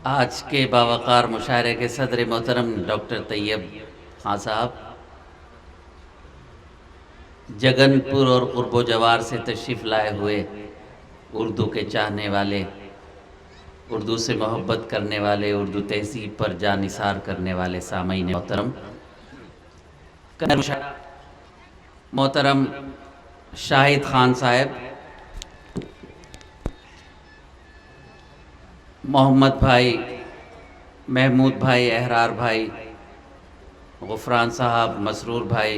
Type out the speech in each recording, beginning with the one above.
آج کے باوقار مشاعرے کے صدر محترم ڈاکٹر طیب خان صاحب جگن پور اور قرب و جوار سے تشریف لائے ہوئے اردو کے چاہنے والے، اردو سے محبت کرنے والے، اردو تہذیب پر جاں نثار کرنے والے سامعین محترم، محترم شاہد خان صاحب، محمد بھائی، محمود بھائی، احرار بھائی، غفران صاحب، مسرور بھائی،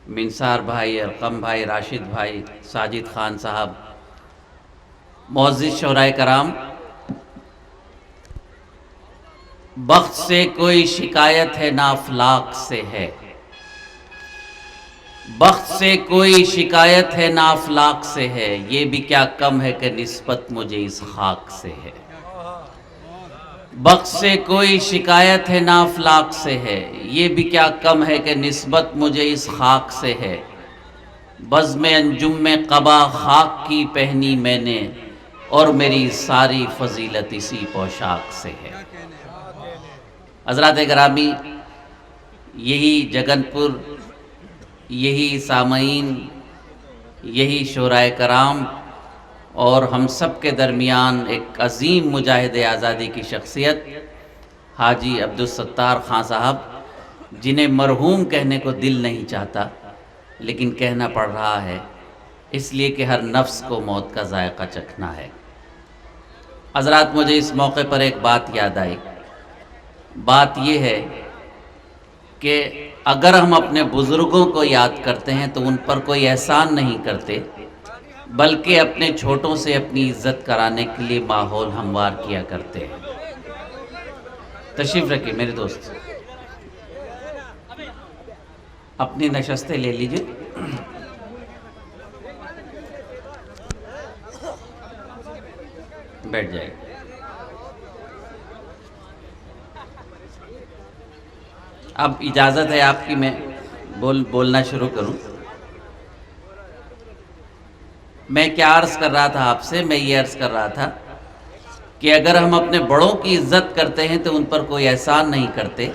منصار بھائی، ارقم بھائی، راشد بھائی، ساجد خان صاحب، معزز شعراء کرام، بخت سے کوئی شکایت ہے نہ افلاک سے ہے، بخت سے کوئی شکایت ہے نہ افلاک سے ہے، یہ بھی کیا کم ہے کہ نسبت مجھے اس خاک سے ہے، بخت سے کوئی شکایت ہے نہ افلاک سے ہے، یہ بھی کیا کم ہے کہ نسبت مجھے اس خاک سے ہے، بزم انجم میں قبا خاک کی پہنی میں نے، اور میری ساری فضیلت اسی پوشاک سے ہے۔ حضرات گرامی، یہی جگن پور، یہی سامعین، یہی شعراء کرام اور ہم سب کے درمیان ایک عظیم مجاہد آزادی کی شخصیت حاجی عبدالستار خان صاحب، جنہیں مرحوم کہنے کو دل نہیں چاہتا لیکن کہنا پڑ رہا ہے، اس لیے کہ ہر نفس کو موت کا ذائقہ چکھنا ہے۔ حضرات، مجھے اس موقع پر ایک بات یاد آئی، بات یہ ہے کہ اگر ہم اپنے بزرگوں کو یاد کرتے ہیں تو ان پر کوئی احسان نہیں کرتے، بلکہ اپنے چھوٹوں سے اپنی عزت کرانے کے لیے ماحول ہموار کیا کرتے ہیں۔ تشریف رکھیے میرے دوست، اپنی نشستیں لے لیجئے۔ بیٹھ جائے۔ اب اجازت ہے آپ کی، میں بولنا شروع کروں۔ میں کیا عرض کر رہا تھا آپ سے؟ میں یہ عرض کر رہا تھا کہ اگر ہم اپنے بڑوں کی عزت کرتے ہیں تو ان پر کوئی احسان نہیں کرتے،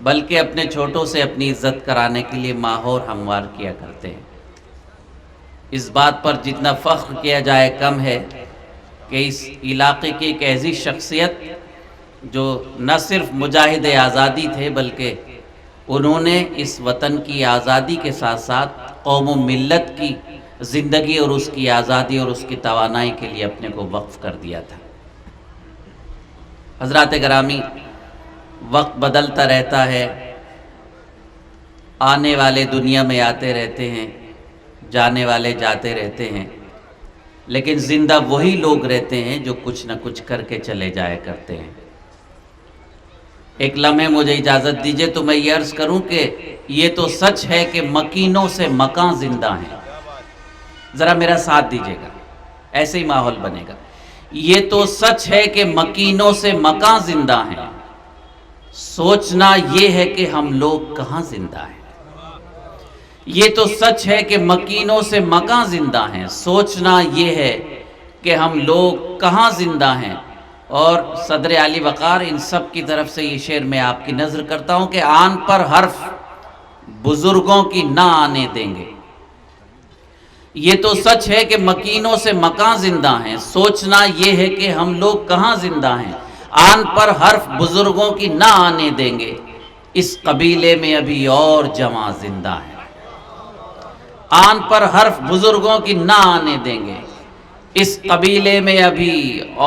بلکہ اپنے چھوٹوں سے اپنی عزت کرانے کے لیے ماحول ہموار کیا کرتے ہیں۔ اس بات پر جتنا فخر کیا جائے کم ہے کہ اس علاقے کی ایک ایسی شخصیت جو نہ صرف مجاہد آزادی تھے، بلکہ انہوں نے اس وطن کی آزادی کے ساتھ ساتھ قوم و ملت کی زندگی اور اس کی آزادی اور اس کی توانائی کے لیے اپنے کو وقف کر دیا تھا۔ حضرات گرامی، وقت بدلتا رہتا ہے، آنے والے دنیا میں آتے رہتے ہیں، جانے والے جاتے رہتے ہیں، لیکن زندہ وہی لوگ رہتے ہیں جو کچھ نہ کچھ کر کے چلے جایا کرتے ہیں۔ ایک لمحے مجھے اجازت دیجئے تو میں یہ عرض کروں کہ یہ تو سچ ہے کہ مکینوں سے مکاں زندہ ہیں۔ ذرا میرا ساتھ دیجئے گا، ایسے ہی ماحول بنے گا۔ یہ تو سچ ہے کہ مکینوں سے مکاں زندہ ہیں، سوچنا یہ ہے کہ ہم لوگ کہاں زندہ ہیں۔ یہ تو سچ ہے کہ مکینوں سے مکاں زندہ ہیں، سوچنا یہ ہے کہ ہم لوگ کہاں زندہ ہیں۔ اور صدر عالی وقار، ان سب کی طرف سے یہ شعر میں آپ کی نظر کرتا ہوں کہ آن پر حرف بزرگوں کی نہ آنے دیں گے۔ یہ تو سچ ہے کہ مکینوں سے مکاں زندہ ہیں، سوچنا یہ ہے کہ ہم لوگ کہاں زندہ ہیں۔ آن پر حرف بزرگوں کی نہ آنے دیں گے، اس قبیلے میں ابھی اور جواں زندہ ہیں۔ آن پر حرف بزرگوں کی نہ آنے دیں گے، اس قبیلے میں ابھی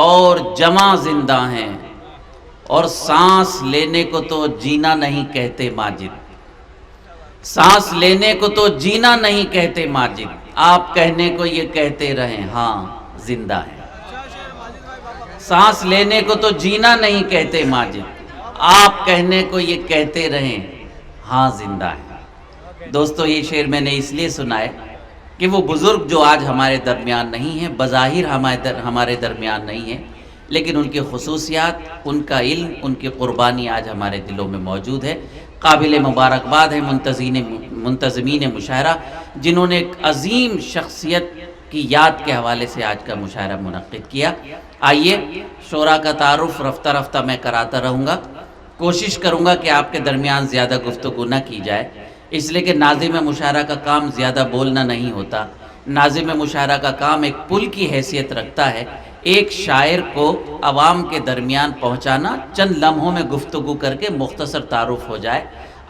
اور جواں زندہ ہیں۔ اور سانس لینے کو تو جینا نہیں کہتے ماجد، سانس لینے کو تو جینا نہیں کہتے ماجد، آپ کہنے کو یہ کہتے رہیں ہاں زندہ ہے۔ سانس لینے کو تو جینا نہیں کہتے ماجد، آپ کہنے کو یہ کہتے رہیں ہاں زندہ ہے۔ دوستو، یہ شعر میں نے اس لیے سنا ہے کہ وہ بزرگ جو آج ہمارے درمیان نہیں ہیں، بظاہر ہمارے درمیان نہیں ہیں، لیکن ان کی خصوصیات، ان کا علم، ان کی قربانی آج ہمارے دلوں میں موجود ہے۔ قابل مبارکباد ہے منتظمین مشاعرہ، جنہوں نے ایک عظیم شخصیت کی یاد کے حوالے سے آج کا مشاعرہ منعقد کیا۔ آئیے شعراء کا تعارف رفتہ رفتہ میں کراتا رہوں گا، کوشش کروں گا کہ آپ کے درمیان زیادہ گفتگو نہ کی جائے، اس لیے کہ ناظم مشاعرہ کا کام زیادہ بولنا نہیں ہوتا۔ ناظم مشاعرہ کا کام ایک پل کی حیثیت رکھتا ہے، ایک شاعر کو عوام کے درمیان پہنچانا، چند لمحوں میں گفتگو کر کے مختصر تعارف ہو جائے،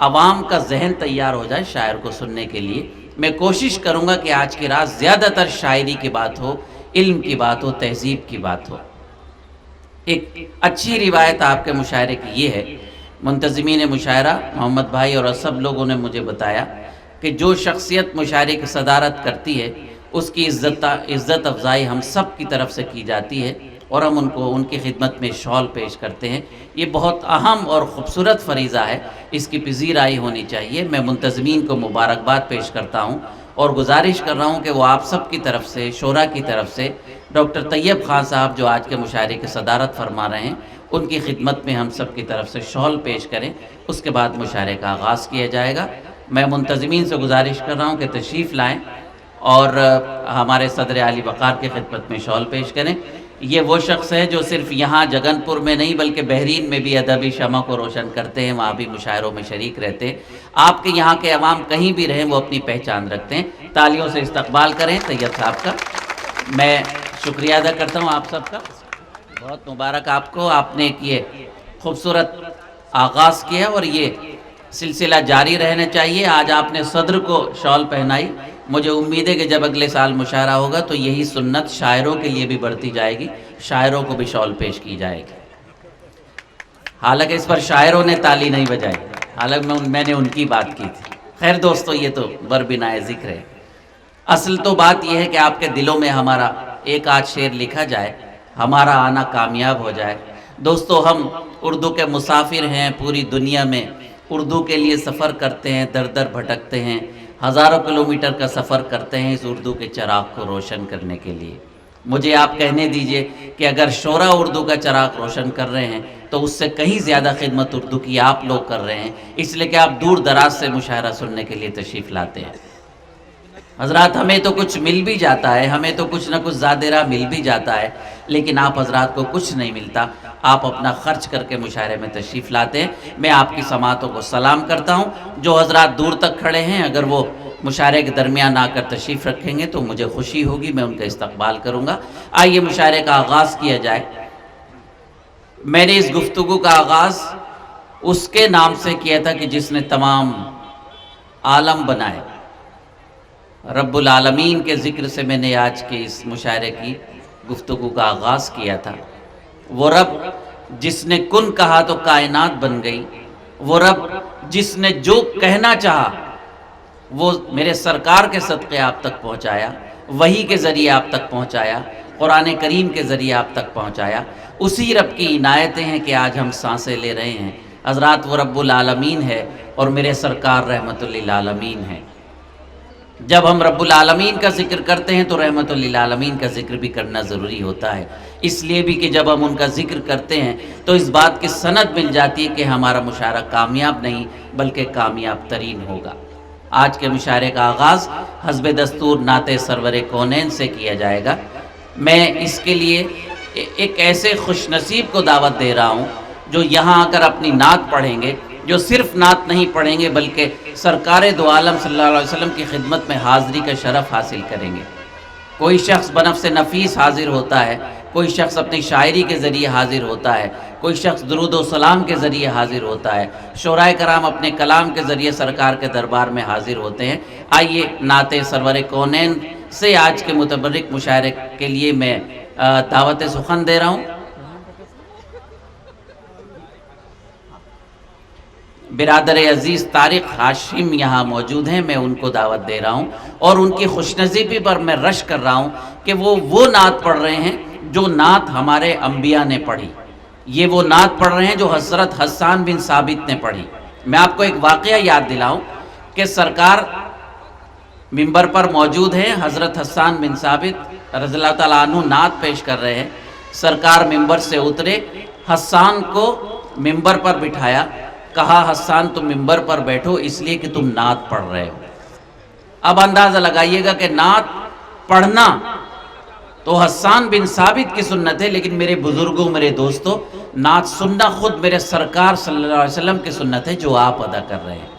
عوام کا ذہن تیار ہو جائے شاعر کو سننے کے لیے۔ میں کوشش کروں گا کہ آج کی رات زیادہ تر شاعری کی بات ہو، علم کی بات ہو، تہذیب کی بات ہو۔ ایک اچھی روایت آپ کے مشاعرے کی یہ ہے، منتظمین مشاعرہ محمد بھائی اور سب لوگوں نے مجھے بتایا کہ جو شخصیت مشاعرے کی صدارت کرتی ہے اس کی عزت افزائی ہم سب کی طرف سے کی جاتی ہے، اور ہم ان کی خدمت میں شال پیش کرتے ہیں۔ یہ بہت اہم اور خوبصورت فریضہ ہے، اس کی پذیرائی ہونی چاہیے۔ میں منتظمین کو مبارکباد پیش کرتا ہوں اور گزارش کر رہا ہوں کہ وہ آپ سب کی طرف سے، شعراء کی طرف سے، ڈاکٹر طیب خان صاحب جو آج کے مشاعرے کی صدارت فرما رہے ہیں، ان کی خدمت میں ہم سب کی طرف سے شال پیش کریں، اس کے بعد مشاعرے کا آغاز کیا جائے گا۔ میں منتظمین سے گزارش کر رہا ہوں کہ تشریف لائیں اور ہمارے صدر عالی وقار کی خدمت میں شال پیش کریں۔ یہ وہ شخص ہے جو صرف یہاں جگن پور میں نہیں بلکہ بحرین میں بھی ادبی شمع کو روشن کرتے ہیں، وہاں بھی مشاعروں میں شریک رہتے ہیں۔ آپ کے یہاں کے عوام کہیں بھی رہیں وہ اپنی پہچان رکھتے ہیں۔ تالیوں سے استقبال کریں طیب صاحب کا۔ میں شکریہ ادا کرتا ہوں آپ سب کا، بہت مبارک آپ کو، آپ نے یہ خوبصورت آغاز کیا اور یہ سلسلہ جاری رہنا چاہیے۔ آج آپ نے صدر کو شال پہنائی، مجھے امید ہے کہ جب اگلے سال مشاعرہ ہوگا تو یہی سنت شاعروں کے لیے بھی بڑھتی جائے گی، شاعروں کو بھی شال پیش کی جائے گی۔ حالانکہ اس پر شاعروں نے تالی نہیں بجائی، حالانکہ میں نے ان کی بات کی تھی۔ خیر دوستو، یہ تو بربنائے ذکر ہے، اصل تو بات یہ ہے کہ آپ کے دلوں میں ہمارا ایک آدھ شعر لکھا جائے، ہمارا آنا کامیاب ہو جائے۔ دوستو، ہم اردو کے مسافر ہیں، پوری دنیا میں اردو کے لیے سفر کرتے ہیں، در در بھٹکتے ہیں، ہزاروں کلومیٹر کا سفر کرتے ہیں اس اردو کے چراغ کو روشن کرنے کے لیے۔ مجھے آپ کہنے دیجئے کہ اگر شعراء اردو کا چراغ روشن کر رہے ہیں تو اس سے کہیں زیادہ خدمت اردو کی آپ لوگ کر رہے ہیں، اس لیے کہ آپ دور دراز سے مشاعرہ سننے کے لیے تشریف لاتے ہیں۔ حضرات، ہمیں تو کچھ مل بھی جاتا ہے، ہمیں تو کچھ نہ کچھ زیادہ راہ مل بھی جاتا ہے، لیکن آپ حضرات کو کچھ نہیں ملتا، آپ اپنا خرچ کر کے مشاعرے میں تشریف لاتے ہیں۔ میں آپ کی سماعتوں کو سلام کرتا ہوں۔ جو حضرات دور تک کھڑے ہیں اگر وہ مشاعرے کے درمیان آ کر تشریف رکھیں گے تو مجھے خوشی ہوگی، میں ان کا استقبال کروں گا۔ آئیے مشاعرے کا آغاز کیا جائے۔ میں نے اس گفتگو کا آغاز اس کے نام سے کیا تھا کہ جس نے تمام عالم بنائے، رب العالمین کے ذکر سے میں نے آج کے اس مشاعرے کی گفتگو کا آغاز کیا تھا۔ وہ رب جس نے کن کہا تو کائنات بن گئی، وہ رب جس نے جو کہنا چاہا وہ میرے سرکار کے صدقے آپ تک پہنچایا، وحی کے ذریعے آپ تک پہنچایا، قرآن کریم کے ذریعے آپ تک پہنچایا۔ اسی رب کی عنایتیں ہیں کہ آج ہم سانسیں لے رہے ہیں۔ حضرات، وہ رب العالمین ہے اور میرے سرکار رحمت للعالمین ہے۔ جب ہم رب العالمین کا ذکر کرتے ہیں تو رحمت للعالمین کا ذکر بھی کرنا ضروری ہوتا ہے، اس لیے بھی کہ جب ہم ان کا ذکر کرتے ہیں تو اس بات کی سند مل جاتی ہے کہ ہمارا مشاعرہ کامیاب نہیں بلکہ کامیاب ترین ہوگا۔ آج کے مشاعرے کا آغاز حسب دستور نعت سرور کونین سے کیا جائے گا۔ میں اس کے لیے ایک ایسے خوش نصیب کو دعوت دے رہا ہوں جو یہاں آ کر اپنی نعت پڑھیں گے، جو صرف نعت نہیں پڑھیں گے بلکہ سرکار دو عالم صلی اللہ علیہ وسلم کی خدمت میں حاضری کا شرف حاصل کریں گے۔ کوئی شخص بنفس نفیس حاضر ہوتا ہے، کوئی شخص اپنی شاعری کے ذریعے حاضر ہوتا ہے، کوئی شخص درود و سلام کے ذریعے حاضر ہوتا ہے، شعراء کرام اپنے کلام کے ذریعے سرکار کے دربار میں حاضر ہوتے ہیں۔ آئیے نعت سرور کونین سے آج کے متبرک مشاعرے کے لیے میں دعوت سخن دے رہا ہوں۔ برادر عزیز طارق ہاشم یہاں موجود ہیں، میں ان کو دعوت دے رہا ہوں اور ان کی خوش نصیبی پر میں رش کر رہا ہوں کہ وہ نعت پڑھ رہے ہیں جو نعت ہمارے انبیاء نے پڑھی، یہ وہ نعت پڑھ رہے ہیں جو حضرت حسان بن ثابت نے پڑھی۔ میں آپ کو ایک واقعہ یاد دلاؤں کہ سرکار ممبر پر موجود ہیں، حضرت حسان بن ثابت رضی اللہ تعالیٰ عنہ نعت پیش کر رہے ہیں، سرکار ممبر سے اترے، حسان کو ممبر پر بٹھایا، کہا حسان تم ممبر پر بیٹھو اس لیے کہ تم نعت پڑھ رہے ہو۔ اب اندازہ لگائیے گا کہ نعت پڑھنا تو حسان بن ثابت کی سنت ہے، لیکن میرے بزرگوں، میرے دوستوں، نعت سننا خود میرے سرکار صلی اللہ علیہ وسلم کی سنت ہے جو آپ ادا کر رہے ہیں۔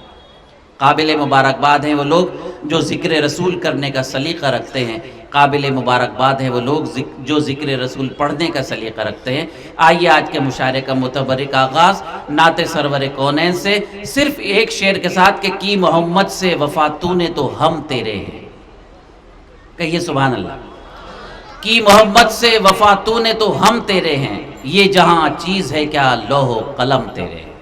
قابل مبارکباد ہیں وہ لوگ جو ذکر رسول کرنے کا سلیقہ رکھتے ہیں، قابل مبارکباد ہیں وہ لوگ جو ذکر رسول پڑھنے کا سلیقہ رکھتے ہیں۔ آئیے آج کے مشاعرے کا متبرک آغاز نعت سرور کونین سے، صرف ایک شعر کے ساتھ کہ کی محمد سے وفا تو نے تو ہم تیرے ہیں۔ کہیے سبحان اللہ۔ کی محمد سے وفا تو نے تو ہم تیرے ہیں، یہ جہاں چیز ہے کیا لوح و قلم تیرے ہیں۔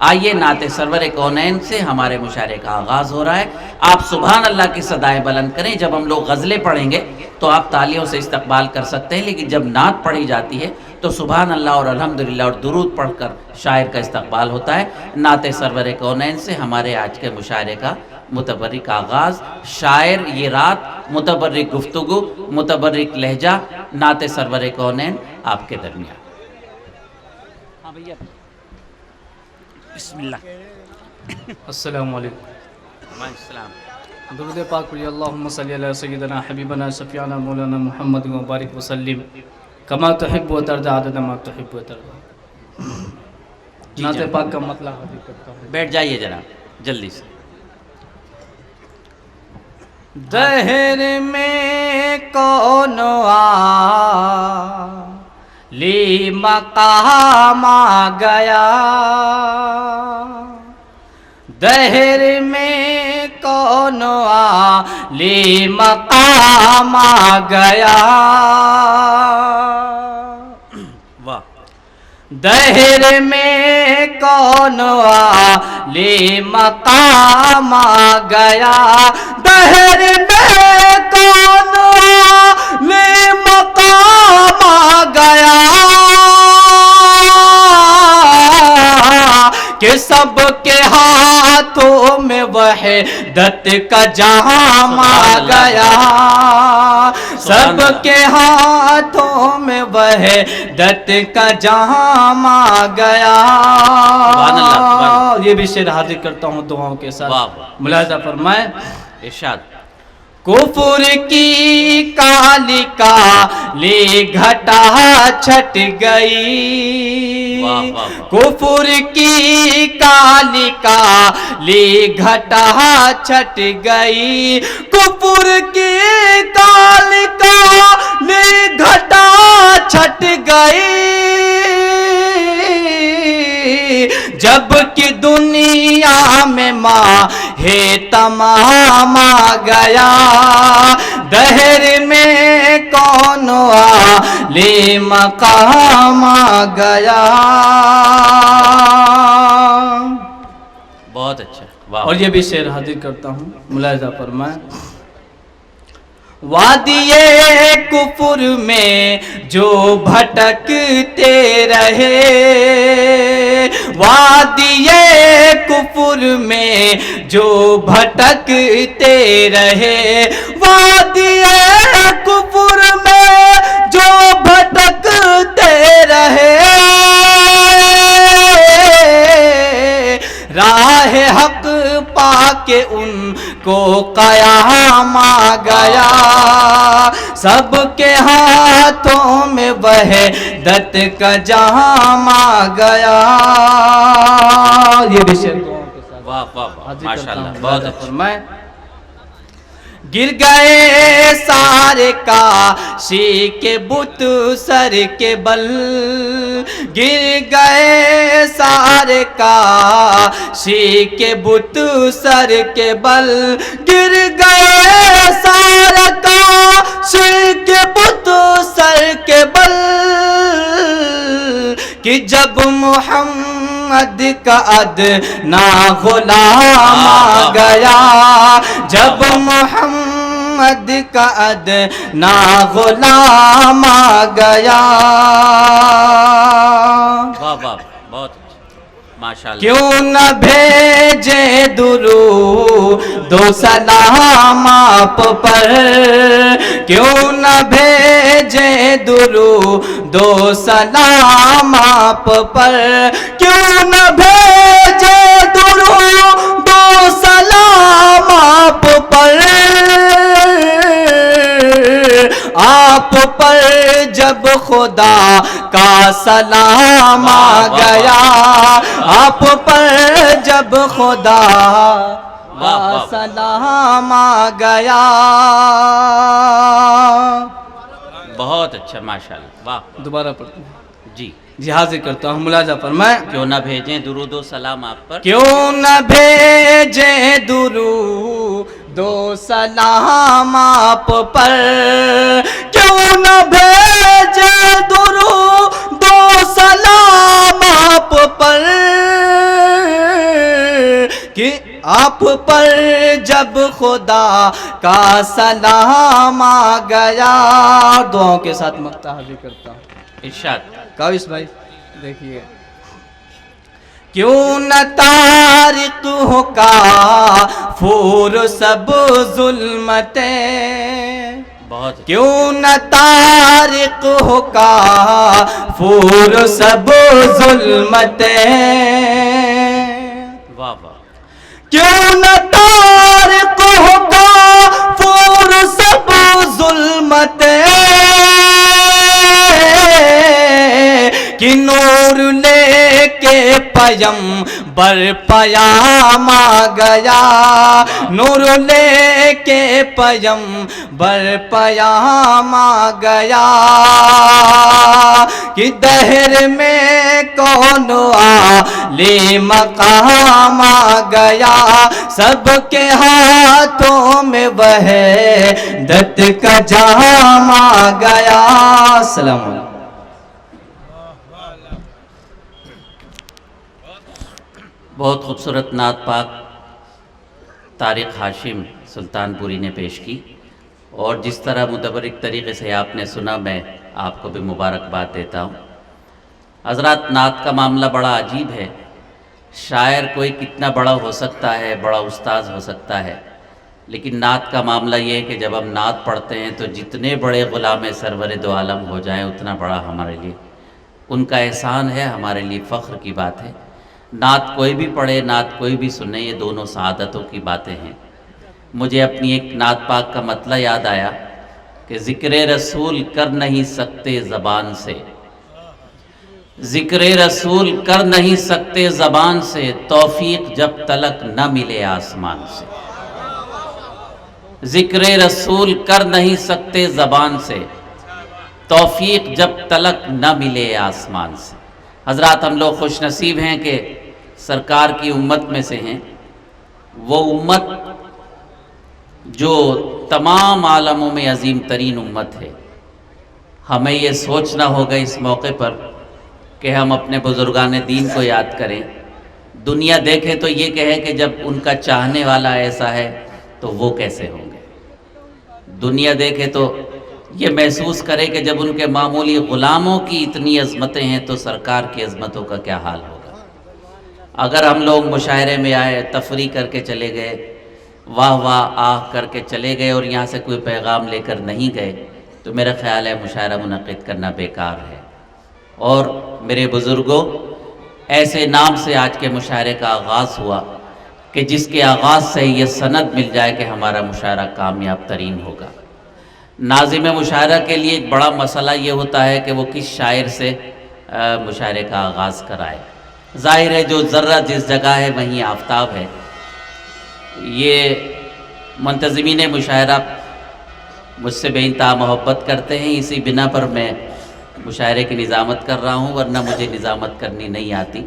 آئیے نعت سرور کونین سے ہمارے مشاعرے کا آغاز ہو رہا ہے۔ آپ سبحان اللہ کی صدائیں بلند کریں۔ جب ہم لوگ غزلیں پڑھیں گے تو آپ تالیوں سے استقبال کر سکتے ہیں، لیکن جب نعت پڑھی جاتی ہے تو سبحان اللہ اور الحمدللہ اور درود پڑھ کر شاعر کا استقبال ہوتا ہے۔ نعت سرور کونین سے ہمارے آج کے مشاعرے کا متبرک آغاز، شاعر یہ رات، متبرک گفتگو، متبرک لہجہ، نعت سرور کونین آپ کے درمیان۔ بسم اللہ۔ السلام علیکم۔ السلام۔ درود پاک پڑھیے، اللہم صلی علی سیدنا حبیبنا شفیعنا مولانا محمد مبارک وسلم کما تحب و ترضى عدد ما تحب و ترضى۔ نعت پاک کا مطلب حاضر کرتا ہوں۔ بیٹھ جائیے جناب جلدی سے۔ دہر میں کون لی مقام آ گیا، دہر میں کون لی مقام آ گیا، واہ۔ دہر میں کون لی مقام آ گیا، دہر میں کون لی مقام آ گیا، کہ سب کے ہاتھوں میں وحدت کا جام آ گیا، سب کے ہاتھوں میں وحدت کا جام آ گیا۔ یہ بھی شعر حاضر کرتا ہوں دعاؤں کے ساتھ، ملاحظہ فرمائیں۔ ارشاد۔ کفر کی کالی کالی گھٹا چھٹ گئی، کفر کی کالی کالی گھٹا چھٹ گئی، کفر کی کالی کالی گھٹا چھٹ گئی، جب کہ دنیا میں ماہ تمام آ گیا، دہر میں کون عالی مقام آ گیا۔ بہت اچھا۔ اور یہ بھی شعر حاضر کرتا ہوں، ملاحظہ فرمائیں۔ وادی کفر میں جو بھٹکتے رہے، وادی کفر میں جو بھٹکتے رہے، وادی کفر میں جو بھٹکتے رہے، راہ حق پا کے ان کو قیام آ گیا، سب کے ہاتھوں میں وحدت کا جام آ گیا۔ یہ بھی شعر واہ واہ ماشاءاللہ، بہت اچھا۔ گر گئے سارے کاشی کے بت سر کے بل، گر گئے سارے کاشی کے بت سر کے بل، گر گئے سارے کاشی کے بت سر کے بل، کہ جب محمد کا ادنا غلام آ گیا، جب محمد کا ادنا غلام آ گیا، واہ واہ بہت ماشاءاللہ۔ کیوں نہ بھیجے درود و سلام آپ پر، کیوں نہ بھیجے درود و سلام آپ پر، کیوں نہ بھیجے درود و سلام آپ پر، آپ پر جب خدا کا سلام آ گیا، آپ پر جب خدا کا سلام آ گیا۔ بہت اچھا، ماشاءاللہ، واہ۔ دوبارہ پڑھتے ہیں جی جی، حاضر کرتا ہوں ملاحظہ فرمائیں۔ کیوں نہ بھیجیں درود و سلام آپ پر، کیوں نہ بھیجیں درود و سلام آپ پر، کیوں نہ بھیجیں درود و سلام آپ پر، کہ آپ پر جب خدا کا سلام آ گیا۔ دعاؤں کے ساتھ مقطع حاضر کرتا ہوں۔ ارشاد۔ کاوش بھائی دیکھیے، کیوں نہ طارق ہو کافور سب ظلمتیں، بہت اچھا۔ کیوں نہ طارق ہو کافور سب ظلمتیں، واہ واہ۔ کیوں نہ طارق ہو کافور سب ظلمتیں، کہ نور لے کے پیغمبر پیام آ گیا، نور لے کے پیغمبر پیام آ گیا، کہ دہر میں کون عالی مقام آ گیا، سب کے ہاتھوں میں وحدت کا جام آ گیا۔ السلام علیکم۔ بہت خوبصورت نعت پاک طارق ہاشم سلطان پوری نے پیش کی، اور جس طرح متبرک طریقے سے آپ نے سنا، میں آپ کو بھی مبارکباد دیتا ہوں۔ حضرات، نعت کا معاملہ بڑا عجیب ہے۔ شاعر کوئی کتنا بڑا ہو سکتا ہے، بڑا استاذ ہو سکتا ہے، لیکن نعت کا معاملہ یہ ہے کہ جب ہم نعت پڑھتے ہیں تو جتنے بڑے غلام سرور دو عالم ہو جائیں اتنا بڑا ہمارے لیے ان کا احسان ہے، ہمارے لیے فخر کی بات ہے۔ نعت کوئی بھی پڑھے، نعت کوئی بھی سنے، یہ دونوں سعادتوں کی باتیں ہیں۔ مجھے اپنی ایک نعت پاک کا مطلع یاد آیا کہ ذکر رسول کر نہیں سکتے زبان سے، ذکر رسول کر نہیں سکتے زبان سے، توفیق جب تلک نہ ملے آسمان سے، ذکر رسول کر نہیں سکتے زبان سے، توفیق جب تلک نہ ملے آسمان سے۔ حضرات، ہم لوگ خوش نصیب ہیں کہ سرکار کی امت میں سے ہیں، وہ امت جو تمام عالموں میں عظیم ترین امت ہے۔ ہمیں یہ سوچنا ہوگا اس موقع پر کہ ہم اپنے بزرگان دین کو یاد کریں۔ دنیا دیکھے تو یہ کہے کہ جب ان کا چاہنے والا ایسا ہے تو وہ کیسے ہوں گے، دنیا دیکھے تو یہ محسوس کرے کہ جب ان کے معمولی غلاموں کی اتنی عظمتیں ہیں تو سرکار کی عظمتوں کا کیا حال ہوگا۔ اگر ہم لوگ مشاعرے میں آئے، تفریح کر کے چلے گئے، واہ واہ آہ کر کے چلے گئے اور یہاں سے کوئی پیغام لے کر نہیں گئے تو میرا خیال ہے مشاعرہ منعقد کرنا بیکار ہے۔ اور میرے بزرگوں، ایسے نام سے آج کے مشاعرے کا آغاز ہوا کہ جس کے آغاز سے یہ سند مل جائے کہ ہمارا مشاعرہ کامیاب ترین ہوگا۔ ناظم مشاعرہ کے لیے ایک بڑا مسئلہ یہ ہوتا ہے کہ وہ کس شاعر سے مشاعرے کا آغاز کرائے۔ ظاہر ہے جو ذرہ جس جگہ ہے وہیں آفتاب ہے۔ یہ منتظمین مشاعرہ مجھ سے بے انتہا محبت کرتے ہیں، اسی بنا پر میں مشاعرے کی نظامت کر رہا ہوں، ورنہ مجھے نظامت کرنی نہیں آتی،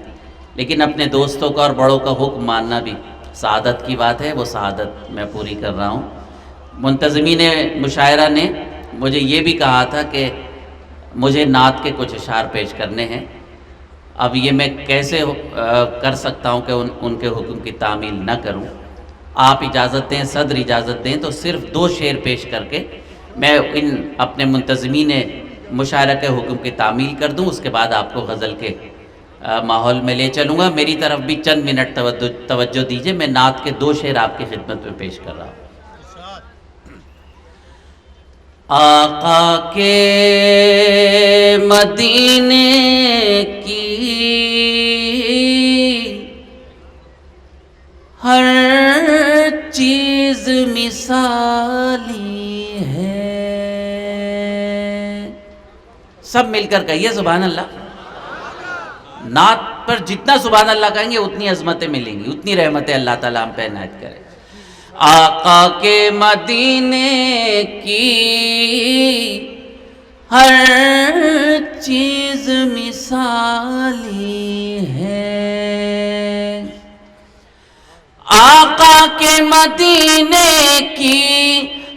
لیکن اپنے دوستوں کا اور بڑوں کا حکم ماننا بھی سعادت کی بات ہے، وہ سعادت میں پوری کر رہا ہوں۔ منتظمین مشاعرہ نے مجھے یہ بھی کہا تھا کہ مجھے نعت کے کچھ اشعار پیش کرنے ہیں۔ اب یہ میں کیسے کر سکتا ہوں کہ ان کے حکم کی تعمیل نہ کروں۔ آپ اجازت دیں، صدر اجازت دیں تو صرف 2 شعر پیش کر کے میں ان اپنے منتظمین مشاعرہ کے حکم کی تعمیل کر دوں، اس کے بعد آپ کو غزل کے ماحول میں لے چلوں گا۔ میری طرف بھی چند منٹ توجہ دیجئے، میں نعت کے 2 شعر آپ کی خدمت میں پیش کر رہا ہوں۔ آقا کے مدینے کی ہر چیز مثالی ہے، سب مل کر کہیے سبحان اللہ. نعت پر جتنا سبحان اللہ کہیں گے اتنی عظمتیں ملیں گی، اتنی رحمتیں اللہ تعالیٰ ہم پہ عنایت کرے. آقا کے مدینے کی ہر چیز مثالی ہے، آقا کے مدینے کی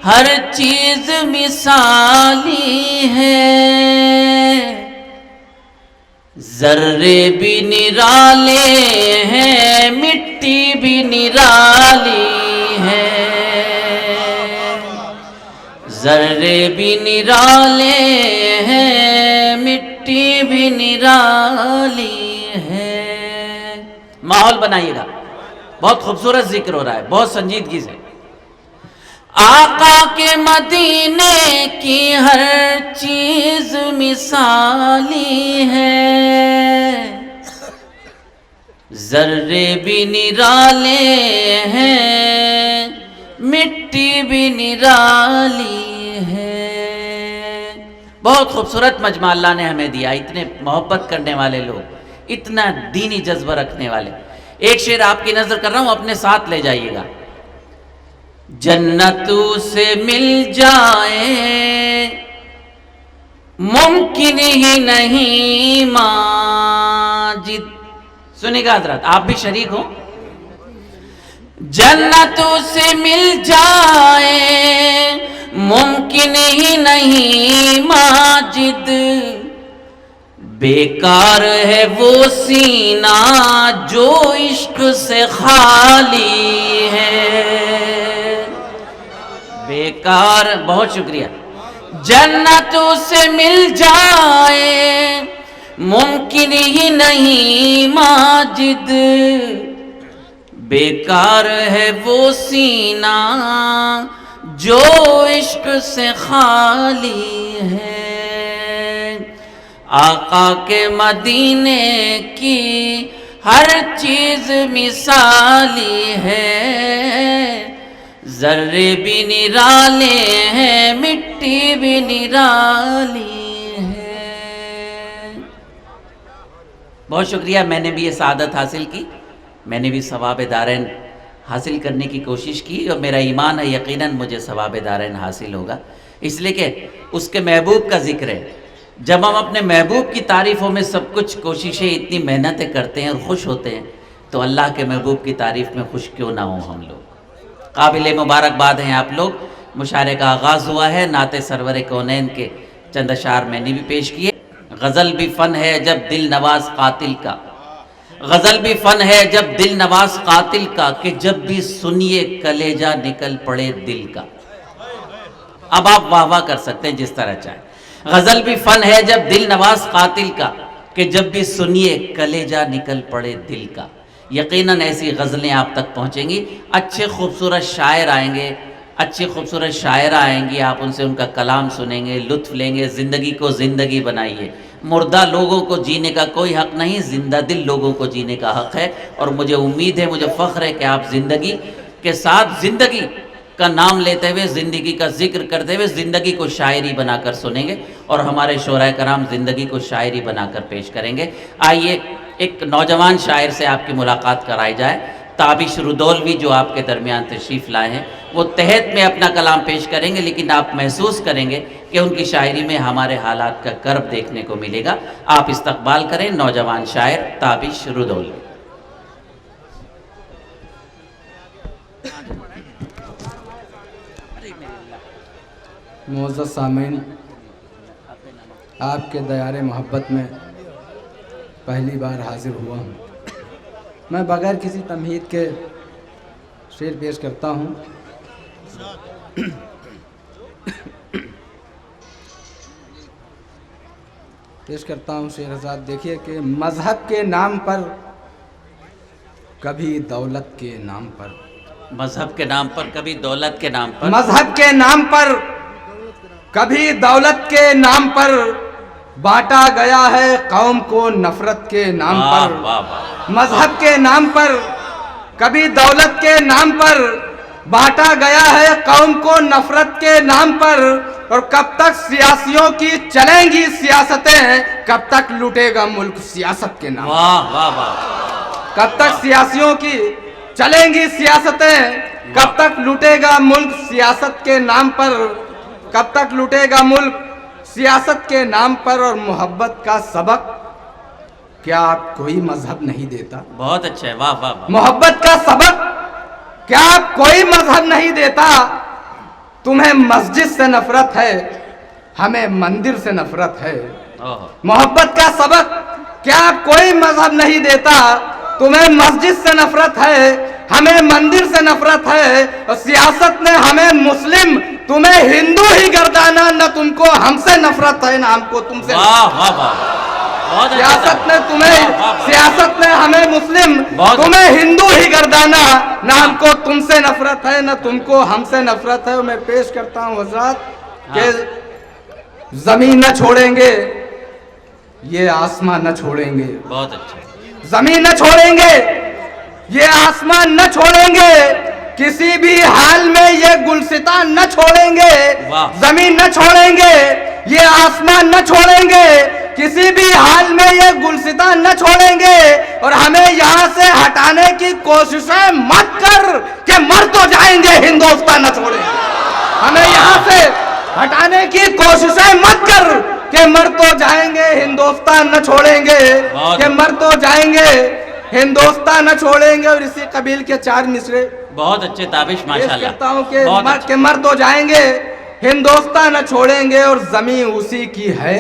ہر چیز مثالی ہے. ذرے بھی نرالے ہیں، مٹی بھی نرالی ہے، ذرے بھی نرالے ہیں، مٹی بھی نرالی ہے. ماحول بنائیے گا، بہت خوبصورت ذکر ہو رہا ہے، بہت سنجیدگی سے. آقا کے مدینے کی ہر چیز مثالی ہے، ذرے بھی نرالے ہیں، مٹی بھی نرالی ہے. بہت خوبصورت مجمع اللہ نے ہمیں دیا، اتنے محبت کرنے والے لوگ، اتنا دینی جذبہ رکھنے والے. ایک شعر آپ کی نظر کر رہا ہوں، اپنے ساتھ لے جائیے گا. جنتوں سے مل جائے ممکن ہی نہیں ماجد. سنیں گا حضرات، آپ بھی شریک ہو. جنتوں سے مل جائے ممکن ہی نہیں ماجد، بیکار ہے وہ سینہ جو عشق سے خالی ہے. بیکار، بہت شکریہ. جنتوں سے مل جائے ممکن ہی نہیں ماجد، بیکار ہے وہ سینہ جو عشق سے خالی ہے. آقا کے مدینے کی ہر چیز مثالی ہے، ذرے بھی نرالے ہیں، مٹی بھی نرالی ہے. بہت شکریہ. میں نے بھی یہ سعادت حاصل کی، میں نے بھی ثواب دارین حاصل کرنے کی کوشش کی، اور میرا ایمان ہے یقیناً مجھے ثواب دارین حاصل ہوگا، اس لیے کہ اس کے محبوب کا ذکر ہے. جب ہم اپنے محبوب کی تعریفوں میں سب کچھ کوششیں، اتنی محنتیں کرتے ہیں اور خوش ہوتے ہیں، تو اللہ کے محبوب کی تعریف میں خوش کیوں نہ ہوں ہم لوگ. قابل مبارکباد ہیں آپ لوگ. مشاعرے کا آغاز ہوا ہے، نعت سرور کونین کے چند اشعار میں نے بھی پیش کیے. غزل بھی فن ہے جب دل نواز قاتل کا، غزل بھی فن ہے جب دل نواز قاتل کا، کہ جب بھی سنیے کلیجہ نکل پڑے دل کا. اب آپ واہ واہ کر سکتے ہیں جس طرح چاہیں. غزل بھی فن ہے جب دل نواز قاتل کا، کہ جب بھی سنیے کلیجہ نکل پڑے دل کا. یقیناً ایسی غزلیں آپ تک پہنچیں گی. اچھے خوبصورت شاعر آئیں گے، اچھی خوبصورت شاعرہ آئیں گی، آپ ان سے ان کا کلام سنیں گے، لطف لیں گے. زندگی کو زندگی بنائیے. مردہ لوگوں کو جینے کا کوئی حق نہیں، زندہ دل لوگوں کو جینے کا حق ہے. اور مجھے امید ہے، مجھے فخر ہے کہ آپ زندگی کے ساتھ زندگی کا نام لیتے ہوئے، زندگی کا ذکر کرتے ہوئے زندگی کو شاعری بنا کر سنیں گے، اور ہمارے شعراء کرام زندگی کو شاعری بنا کر پیش کریں گے. آئیے ایک نوجوان شاعر سے آپ کی ملاقات کرائی جائے. تابش رودولوی جو آپ کے درمیان تشریف لائے ہیں، وہ تحت میں اپنا کلام پیش کریں گے، لیکن آپ محسوس کریں گے کہ ان کی شاعری میں ہمارے حالات کا کرب دیکھنے کو ملے گا. آپ استقبال کریں نوجوان شاعر تابش رودولوی. معزز سامعین، آپ کے دیار محبت میں پہلی بار حاضر ہوا ہوں. میں بغیر کسی تمہید کے شعر پیش کرتا ہوں. شعر حضرات. دیکھیے کہ مذہب کے نام پر کبھی دولت کے نام پر، مذہب کے نام پر کبھی دولت کے نام پر، مذہب کے نام پر کبھی دولت کے نام پر بانٹا گیا ہے قوم کو نفرت کے نام پر. مذہب کے نام پر کبھی دولت کے نام پر بانٹا گیا ہے قوم کو نفرت کے نام پر. اور کب تک سیاسیوں کی چلیں گی سیاستیں، کب تک لوٹے گا ملک سیاست کے نام، واہ واہ واہ، کب تک سیاسیوں کی چلیں گی سیاستیں، کب تک لوٹے گا ملک سیاست کے نام پر، کب تک لوٹے گا ملک سیاست کے نام پر۔ اور محبت کا سبق کیا آپ کوئی مذہب نہیں دیتا؟ بہت اچھا ہے، واہ واہ واہ، محبت کا سبق کیا آپ کوئی مذہب نہیں دیتا؟ تمہیں مسجد سے نفرت ہے، ہمیں مندر سے نفرت ہے۔ اوہ، محبت کا سبق کیا آپ کوئی مذہب نہیں دیتا؟ تمہیں مسجد سے نفرت ہے، ہمیں مندر سے نفرت ہے، اور سیاست نے ہمیں مسلم تمہیں ہندو ہی گردانا، نہ تم کو ہم سے نفرت ہے نہ ہم کو تم سے۔ واہ واہ واہ، بہت اچھا سیاست نے تھا۔ تمہیں، واہ، واہ، واہ۔ سیاست نے ہمیں مسلم بہت تمہیں ہندو ہی گردانا، نہ ہم کو تم سے نفرت ہے نہ تم کو ہم سے نفرت ہے۔ اور میں پیش کرتا ہوں حضرات کہ زمین نہ چھوڑیں گے، یہ آسمان نہ چھوڑیں گے، بہت اچھا، زمین نہ چھوڑیں گے، یہ آسمان نہ چھوڑیں گے، کسی بھی حال میں یہ گلستان نہ چھوڑیں گے، واہ۔ زمین نہ چھوڑیں گے، یہ آسمان نہ چھوڑیں گے، کسی بھی حال میں یہ گلستان نہ چھوڑیں گے۔ اور ہمیں یہاں سے ہٹانے کی کوششیں مت کر کہ مر تو جائیں گے، ہندوستان نہ چھوڑیں گے۔ ہمیں یہاں سے ہٹانے کی کوششیں مت کر کہ مر تو جائیں گے، ہندوستان نہ چھوڑیں گے، کہ مر تو جائیں گے، ہندوستان نہ چھوڑیں گے۔ اور اسی قبیل کے 4 مصرے بہت اچھے تابش، پیش ماشاءاللہ، کرتا ہوں بہت اچھا۔ کہ مر تو جائیں گے، ہندوستان نہ چھوڑیں گے، اور زمین اسی کی ہے،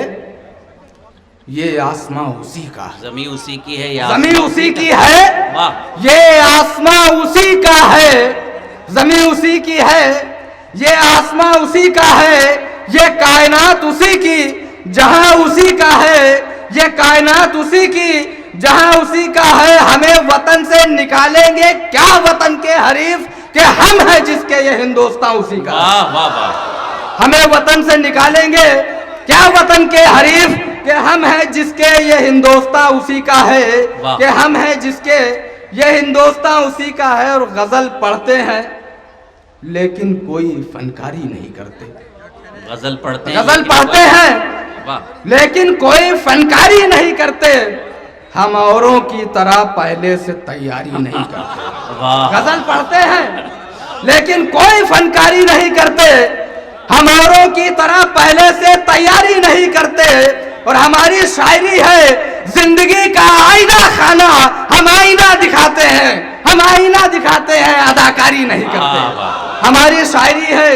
یہ آسمان اسی کا ہے، زمین اسی کی ہے، یا زمین اسی کی ہے، واہ، یہ آسمان اسی کا ہے، زمین اسی کی ہے، یہ آسمان اسی کا ہے، یہ کائنات اسی کی جہاں اسی کا ہے، یہ کائنات اسی کی جہاں اسی کا ہے۔ ہمیں وطن سے نکالیں گے کیا وطن کے حریف، کہ ہم ہیں جس کے یہ ہندوستان اسی کا ہے۔ واہ واہ واہ، ہمیں وطن سے نکالیں گے کیا وطن کے حریف، کہ ہم ہیں جس کے یہ ہندوستان اسی کا ہے، واہ۔ کہ ہم ہیں جس کے یہ ہندوستان اسی کا ہے۔ اور غزل پڑھتے ہیں لیکن کوئی فنکاری نہیں کرتے، غزل پڑھتے ہیں، غزل پڑھتے ہیں واہ، لیکن کوئی فنکاری نہیں کرتے، ہم اوروں کی طرح پہلے سے تیاری نہیں کرتے۔ واہ، غزل پڑھتے ہیں لیکن کوئی فنکاری نہیں کرتے، ہم اوروں کی طرح پہلے سے تیاری نہیں کرتے۔ اور ہماری شاعری ہے زندگی کا آئینہ خانہ، ہم آئینہ دکھاتے ہیں، ہم آئینہ دکھاتے ہیں، اداکاری نہیں کرتے۔ واہ، واہ۔ ہماری شاعری ہے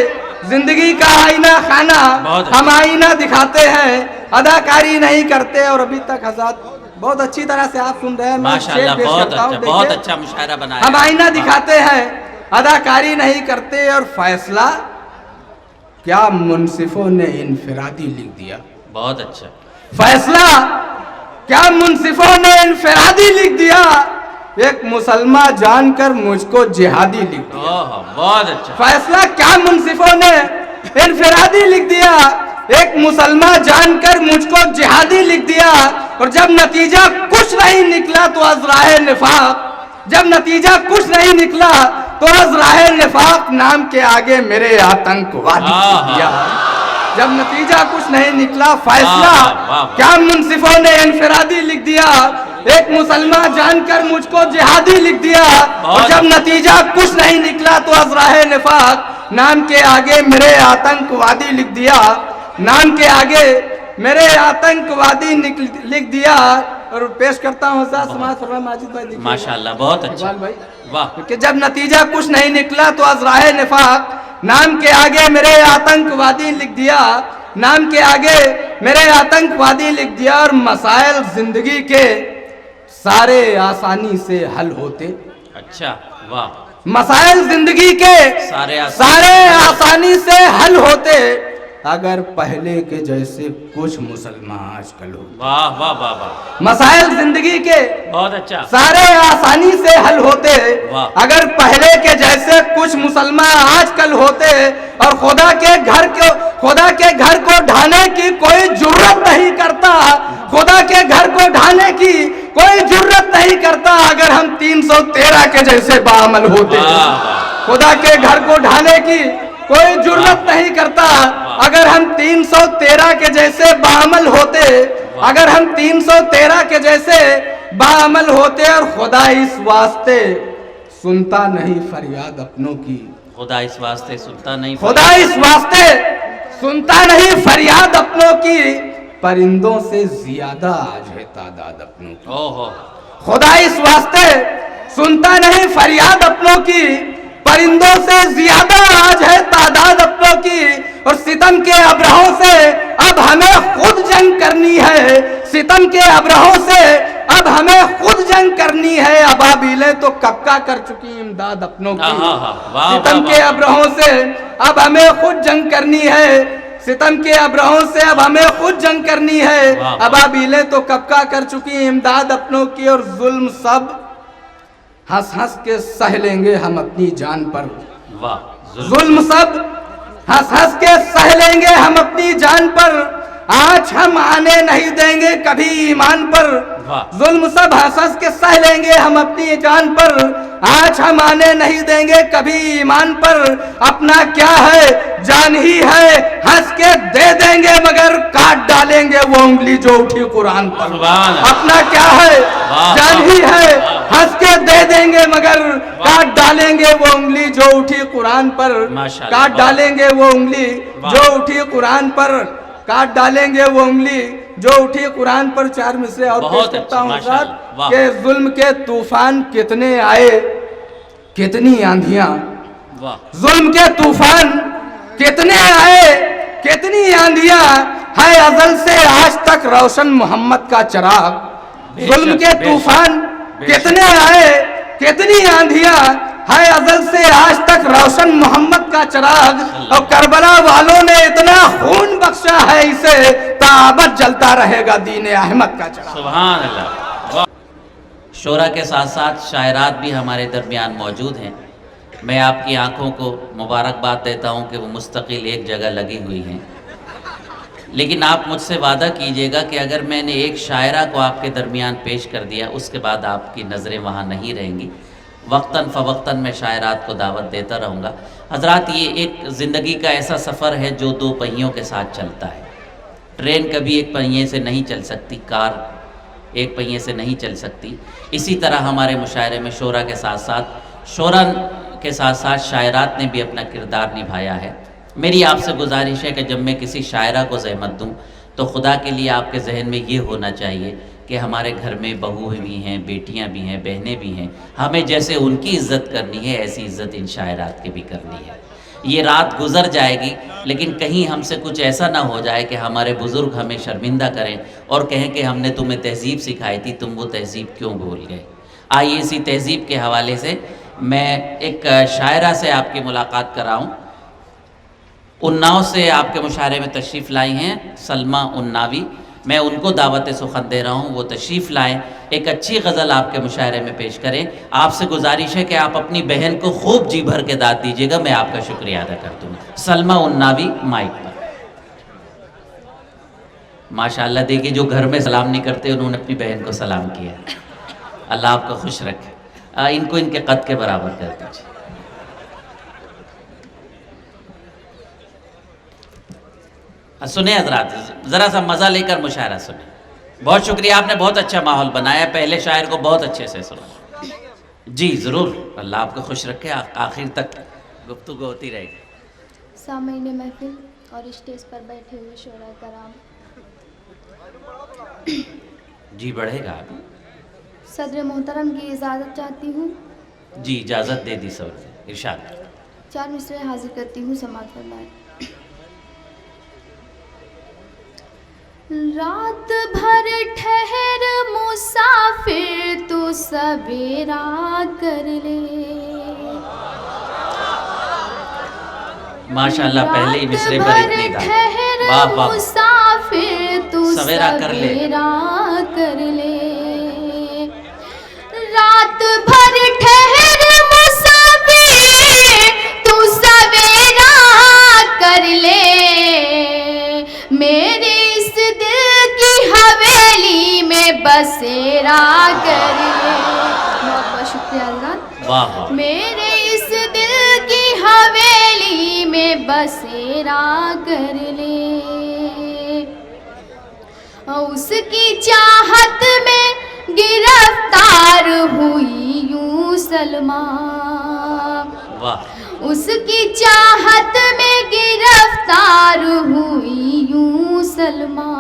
زندگی کا آئینہ خانہ، بہت اچھا۔ ہم آئینہ دکھاتے ہیں، اداکاری نہیں کرتے۔ اور ابھی تک حضرات بہت اچھی طرح سے آپ سن رہے ہیں، میں ماشاءاللہ، شعر پیش بہت کرتا ہوں، اچھا، بہت دیکھیے۔ اچھا مشاعرہ بنایا، ہم آئینہ دکھاتے ہیں، اداکاری نہیں کرتے۔ اور فیصلہ کیا منصفوں نے انفرادی لکھ دیا، بہت اچھا، فیصلہ کیا منصفوں نے انفرادی لکھ دیا، ایک مسلمان جان کر مجھ کو جہادی لکھ دیا۔ اوہ، بہت اچھا، فیصلہ کیا منصفوں نے انفرادی لکھ دیا، ایک مسلمان جان کر مجھ کو جہادی لکھ دیا۔ اور جب نتیجہ کچھ نہیں نکلا تو از راہ نفاق، جب نتیجہ کچھ نہیں نکلا تو از راہ نفاق نام کے آگے میرے آتنکوادی لکھ دیا۔ جب نتیجہ کچھ نہیں نکلا، فیصلہ کیا منصفوں نے انفرادی لکھ دیا، ایک مسلمان جان کر مجھ کو جہادی لکھ دیا۔ اور جب نتیجہ کچھ نہیں نکلا تو از راہ نفاق نام کے آگے میرے آتنکوادی لکھ دیا، نام کے آگے میرے آتنکوادی لکھ دیا۔ اور پیش کرتا ہوں حضرت سماعت فرمائیں ماجد بھائی، دیکھیے ماشاءاللہ، بہت اچھا، اقبال بھائی، واہ، کہ جب نتیجہ کچھ نہیں نکلا تو از راہ نفاق نام کے آگے میرے آتنکوادی لکھ دیا، نام کے آگے میرے آتنکوادی لکھ دیا۔ اور مسائل زندگی کے سارے آسانی سے حل ہوتے، اچھا، واہ، مسائل زندگی کے سارے آسانی سے حل ہوتے، اگر پہلے کے جیسے کچھ مسلمان آج کل ہو۔ واہ واہ واہ واہ، مسائل زندگی کے بہت اچھا، سارے آسانی سے حل ہوتے، واہ۔ اگر پہلے کے جیسے کچھ مسلمان آج کل ہوتے۔ اور خدا کے گھر کو ڈھانے کی کوئی جرت نہیں کرتا، خدا کے گھر کو ڈھانے کی کوئی جرت نہیں کرتا، اگر ہم 313 کے جیسے باعمل ہوتے۔ واہ واہ، خدا کے گھر کو ڈھانے کی کوئی جرأت نہیں کرتا. اگر ہم 313 کے جیسے باعمل ہوتے, اگر ہم 313 کے جیسے باعمل ہوتے, اور خدا اس واسطے سنتا نہیں فریاد اپنوں کی, خدا اس واسطے سنتا نہیں, خدا اس واسطے سنتا نہیں فریاد اپنوں کی, پرندوں سے زیادہ آج ہے تعداد اپنوں کی. خدا اس واسطے سنتا نہیں فریاد اپنوں کی, پرندوں سے زیادہ آج ہے تعداد اپنوں کی. اور ستم کے ابرہوں سے اب ہمیں خود جنگ کرنی ہے, ستم کے ابرہوں سے اب ہمیں خود جنگ کرنی ہے. ابابیلیں تو کب کا کر چکی امداد اپنوں کی. ستم کے ابرہوں سے اب ہمیں خود جنگ کرنی ہے, ستم کے ابرہوں سے اب ہمیں خود جنگ کرنی ہے. ابابیلیں تو کب کا کر چکی امداد اپنوں کی. اور ظلم سب ہنس ہنس کے سہ لیں گے ہم اپنی جان پر, ظلم سب ہنس ہنس کے سہ لیں گے ہم اپنی جان پر. آج ہم آنے نہیں دیں گے کبھی ایمان پر, ظلم سب ہنس ہنس کے سہ لیں گے ہم اپنی جان پر. آج ہم آنے نہیں دیں گے کبھی ایمان پر. اپنا کیا ہے جان ہی ہے, ہنس کے دے دیں گے مگر کاٹ ڈالیں گے وہ انگلی جو اٹھی قرآن پر. اپنا کیا ہے جان ہی ہے, ہنس کے دے دیں گے مگر کاٹ ڈالیں گے وہ انگلی جو اٹھی قرآن پر. کاٹ ڈالیں گے وہ انگلی جو اٹھی قرآن پر, کاٹ ڈالیں گے وہ انگلی جو اٹھی قرآن پر. 4 مصرے اور پیش کرتا ہوں ساتھ کہ ظلم کے طوفان کتنے آئے, کتنی آندھیاں, ظلم کے طوفان کتنے آئے, کتنی آندھیاں, ہے ازل سے آج تک روشن محمد کا چراغ. ظلم کے طوفان کتنے آئے, کتنی آندھیاں, ہے ازل سے آج تک روشن محمد کا چراغ. اور کربلا والوں نے اتنا خون بخشا ہے اسے, تابت جلتا رہے گا دین احمد کا چراغ. سبحان اللہ. شعرا کے ساتھ ساتھ شاعرات بھی ہمارے درمیان موجود ہیں. میں آپ کی آنکھوں کو مبارکباد دیتا ہوں کہ وہ مستقل ایک جگہ لگی ہوئی ہیں, لیکن آپ مجھ سے وعدہ کیجئے گا کہ اگر میں نے ایک شاعرہ کو آپ کے درمیان پیش کر دیا, اس کے بعد آپ کی نظریں وہاں نہیں رہیں گی. وقتاً فوقتاً میں شاعرات کو دعوت دیتا رہوں گا. حضرات, یہ ایک زندگی کا ایسا سفر ہے جو 2 پہیوں کے ساتھ چلتا ہے. ٹرین کبھی ایک پہیے سے نہیں چل سکتی, کار ایک پہیے سے نہیں چل سکتی. اسی طرح ہمارے مشاعرے میں شعرا کے ساتھ ساتھ شاعرات نے بھی اپنا کردار نبھایا ہے. میری آپ سے گزارش ہے کہ جب میں کسی شاعرہ کو زحمت دوں تو خدا کے لیے آپ کے ذہن میں یہ ہونا چاہیے کہ ہمارے گھر میں بہو بھی ہیں, بیٹیاں بھی ہیں, بہنیں بھی ہیں. ہمیں جیسے ان کی عزت کرنی ہے ایسی عزت ان شاعرات کی بھی کرنی ہے. یہ رات گزر جائے گی, لیکن کہیں ہم سے کچھ ایسا نہ ہو جائے کہ ہمارے بزرگ ہمیں شرمندہ کریں اور کہیں کہ ہم نے تمہیں تہذیب سکھائی تھی, تم وہ تہذیب کیوں بھول گئے. آئیے اسی تہذیب کے حوالے سے میں ایک شاعرہ سے آپ کی ملاقات کراؤں. اناؤ سے آپ کے مشاعرے میں تشریف لائی ہیں سلمہ اناوی. میں ان کو دعوت سخن دے رہا ہوں, وہ تشریف لائیں, ایک اچھی غزل آپ کے مشاعرے میں پیش کریں. آپ سے گزارش ہے کہ آپ اپنی بہن کو خوب جی بھر کے داد دیجیے گا, میں آپ کا شکریہ ادا کر دوں گا. سلمہ اناوی مائک پر. ماشاءاللہ, دیکھیے جو گھر میں سلام نہیں کرتے انہوں نے اپنی بہن کو سلام کیا. اللہ آپ کو خوش رکھے. ان کو ان کے قد کے برابر کر دیجیے. سنیں حضرات, ذرا سا مزہ لے کر مشاعرہ سنیں. بہت شکریہ, آپ نے بہت اچھا ماحول بنایا. پہلے شاعر کو بہت اچھے سے سنا. جی ضرور, اللہ آپ کو خوش رکھے. آخر تک گفتگو ہوتی رہے گی. سامعین محفل اور اسٹیج پر بیٹھے ہوئے شعراء کرام, جی بڑھے گا. صدر محترم کی اجازت چاہتی ہوں. جی اجازت دے دی سب سے, ارشاد. 4 مصرے حاضر کرتی ہوں, سماعت فرمائیں. رات بھر ٹھہر مسافر تو سویرا کر لے. ماشاءاللہ, پہلے ہی مصرے پر اتنی تھا. واہ واہ. مسافر تو سویرا کر لے, کر لے. رات بھر ٹھہر مسافر تو سویرا کر لے. میرے اس دل کی حویلی میں بسیرا کر لے. بہت بہت شکریہ حضرات. واہ واہ. میرے اس دل کی حویلی میں بسیرا کر لے اس کی چاہت میں گرفتار ہوئی یوں سلمہ واہ اس کی چاہت میں گرفتار ہوئی یوں سلمہ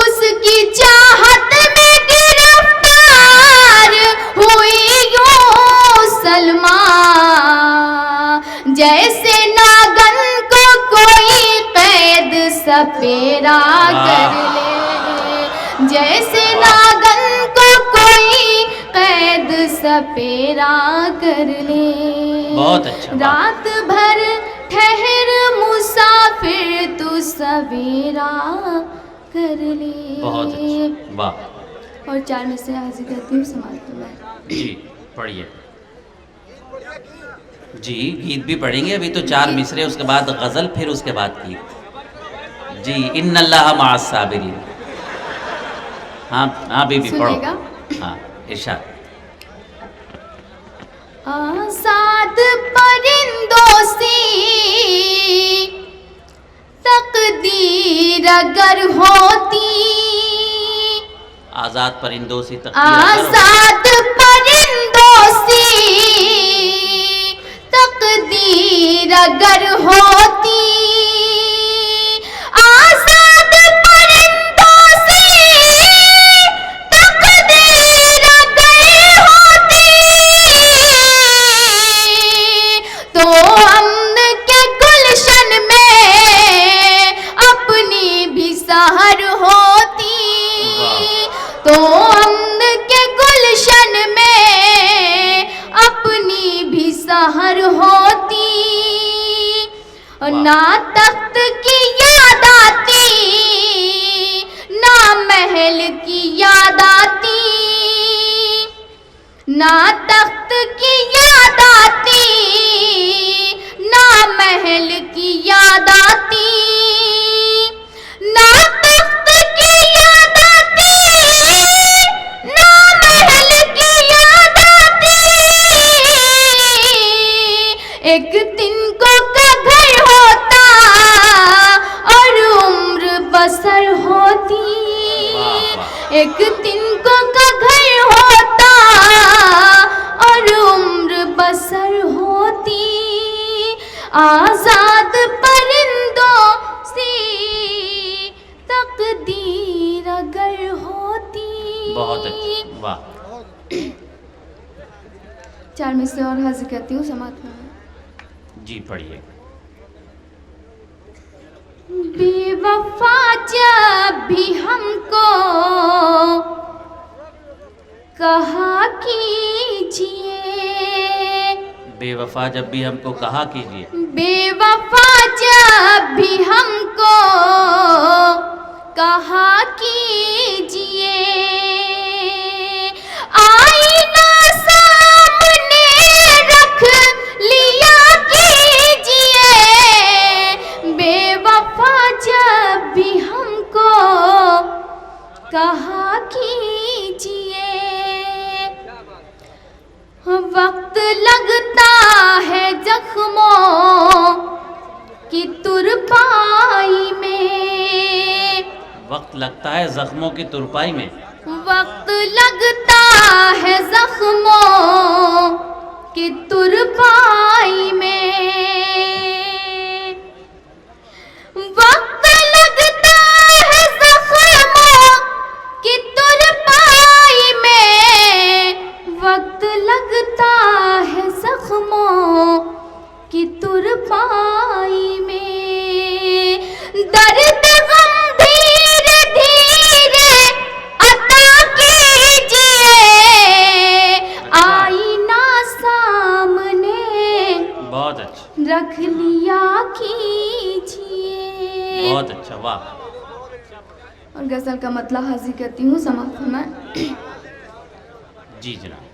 اس کی چاہت میں گرفتار ہوئی یوں سلمہ جیسے ناگن کو کوئی قید سپیرا کر لے جیسے ناگن کو کوئی قید سپیرا کر لے بہت اچھا رات بھر ٹھہر مسافر تو سویرا کر لے بہت اچھا واہ اور 4 میں سے حاضر کرتی ہوں سماعت میں جی پڑھیے جی گیت بھی پڑھیں گے ابھی تو 4 مصرے اس کے بعد غزل پھر اس کے بعد گیت جی ان اللہ مع الصابرین ہاں بی پڑھو سنیے گا ہاں ارشاد آزاد پرندوں سی تقدیر اگر ہوتی آزاد پرندوں سی آزاد پرندوں سی تقدیر اگر ہوتی آزاد پرندوں سی تقدیر اگر ہوتی تو امن کے گلشن میں اپنی بھی سحر ہوتی تو امن کے گلشن میں اپنی بھی سحر ہوتی نہ تخت کی یاد آتی نہ محل کی یاد آتی نہ تخت کی یاد آتی نہ محل کی یاد آتی نہ تخت کی یاد آتی نہ محل کی یاد آتی ایک دن کو کا گھر ہوتا اور عمر بسر ہوتی ایک دن کو کا گھر ہوتا اور عمر بسر ہوتی آزاد پرندوں سی تقدیر اگر ہوتی بہت اچھا واہ 4 میں سے اور حاضر کرتی ہوں سماعت میں جی پڑھیے بے وفا جب بھی ہم کو کہا کیجئے بے وفا جب بھی ہم کو کہا کیجئے بے وفا جب بھی ہم کو کہا کیجئے آئینہ سامنے رکھ لیا کیجئے بے وفا جب بھی ہم کو کہا کیجئے وقت لگتا ہے زخموں کی ترپائی میں وقت لگتا ہے زخموں کی ترپائی میں وقت لگتا ہے زخموں کی ترپائی میں وقت لگتا ہے زخموں کی ترپائی میں وقت لگتا ہے زخموں کی ترپائی میں درد غم دھیرے دھیرے عطا کیجئے آئینہ سامنے بہت اچھا رکھ لیا کیجئے بہت اچھا واہ اور غزل کا مطلب حاضر کرتی ہوں سماعت فرمائیں جی جناب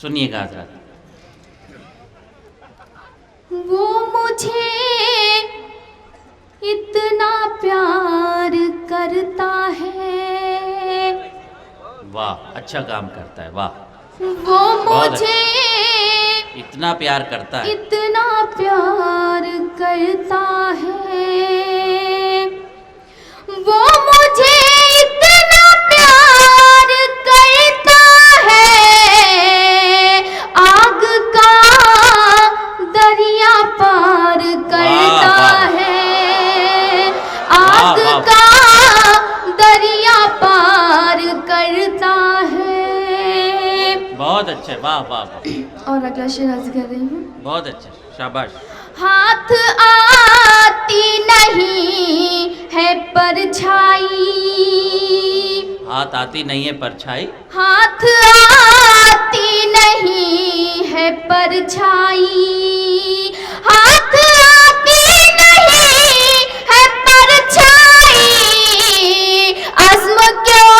سنیے گا حضرات وہ مجھے اتنا پیار کرتا ہے واہ اچھا کام کرتا ہے واہ وہ مجھے اتنا پیار کرتا ہے. اتنا پیار کرتا ہے وہ مجھے، اتنا پیار کرتا ہے آگ کا دریا پار کرتا ہے، آگ کا دریا پار کرتا ہے. بہت اچھے. واہ واہ واہ. اور اگلا شعر عرض کر رہی ہوں. بہت اچھے. شاباش. ہاتھ آتی نہیں ہے پرچھائی، ہاتھ آتی نہیں ہے پرچھائی. ہاتھ آتی نہیں ہے پرچھائی، ہاتھ آتی نہیں ہے پرچھائی، عزم کیوں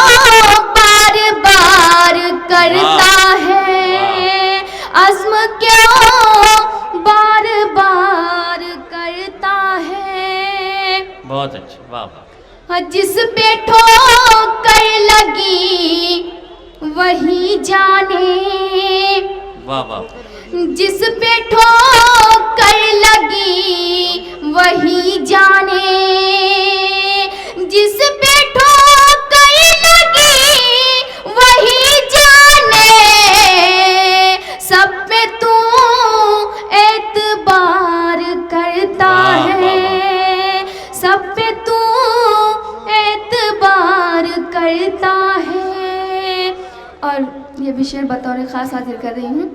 بار بار کرتا ہے، عزم کیوں بار بار کرتا ہے. بہت اچھے. واہ واہ. جس پہ ٹھوکر لگی وہی جانے، واہ واہ. جس پہ ٹھوکر لگی وہی جانے، جس پہ ٹھوکر لگی وہی جانے، سب پہ تو اعتبار کرتا ہے، سب پہ تو اعتبار کرتا ہے. اور یہ بھی شعر بطور خاص حاضر کر رہی ہوں.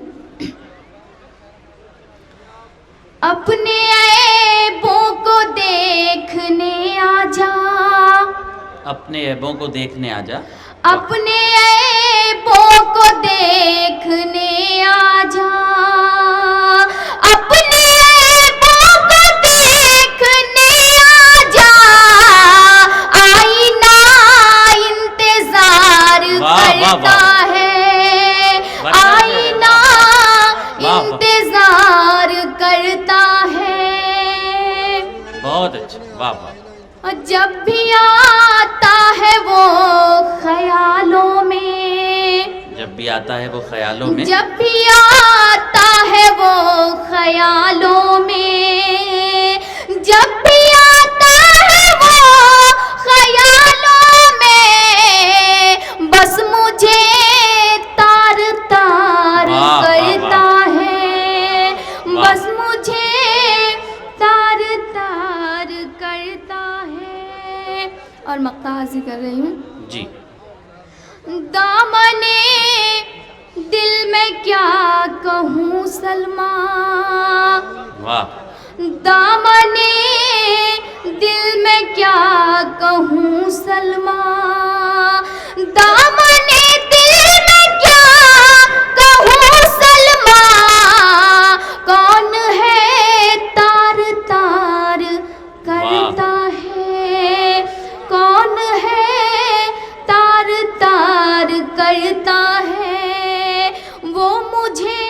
اپنے عیبوں کو دیکھنے آ جا، اپنے عیبوں کو دیکھنے آ جا. اپنے عیبوں کو دیکھنے آ جا، اپنے عیبوں کو دیکھنے آ جا، آئینہ انتظار کرتا ہے، آئینہ انتظار کرتا ہے. بہت اچھے. واہ واہ. جب بھی آتا ہے وہ خیالوں میں، جب بھی آتا ہے وہ خیالوں میں، جب بھی آتا ہے وہ خیالوں میں، جب بھی آتا ہے وہ خیالوں میں، بس مجھے تار تار کرتا ہے، بس مجھے تار تار کرتا ہے. اور مقطع حاضر کر رہی ہوں. جی. دامنے دل میں کیا کہوں سلمیٰ، واہ. دامنے دل میں کیا کہوں سلمیٰ، دامنے دل میں کیا کہوں سلمیٰ، کون ہے تار تار کرتا ہے، کون ہے تار تار کرتا ہے، وہ مجھے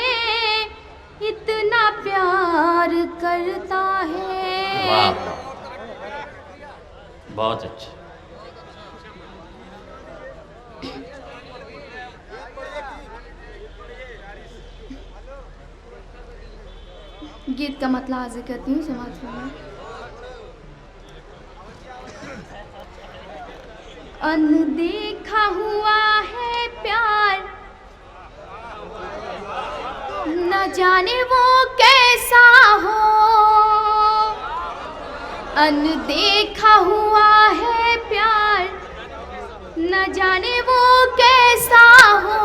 اتنا پیار کرتا ہے. واہ. بہت اچھے. گیت کا مطلب حاضر کرتی ہوں. سماعت فرمائیں. اندیکھا ہوا ہے پیار، نہ جانے وہ کیسا ہو، اندیکھا ہوا ہے پیار، نہ جانے وہ کیسا ہو،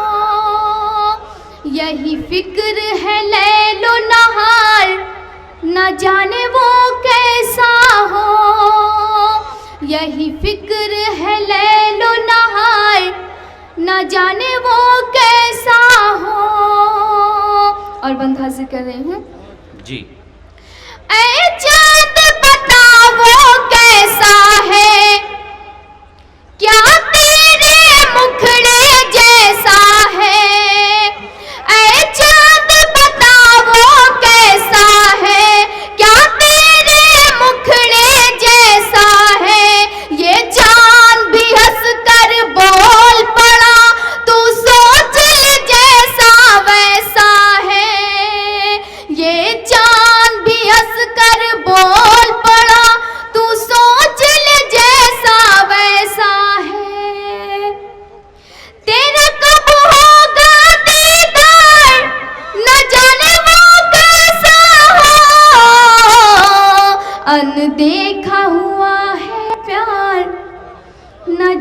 یہی فکر ہے لیل و نہار، نہ جانے وہ کیسا ہو، یہی فکر ہے لیل و نہار، نہ جانے وہ کیسا ہو. اور بند حاضر کر رہی ہوں. جی. اے چاند بتا وہ کیسا ہے، کیا تیرے مکھڑے جیسا ہے، اے چاند بتا وہ کیسا ہے، کیا تیرے مکھڑے جیسا ہے، یہ چاند بھی ہنس کر بول پڑا تو سوچ لے جیسا ویسا ہے،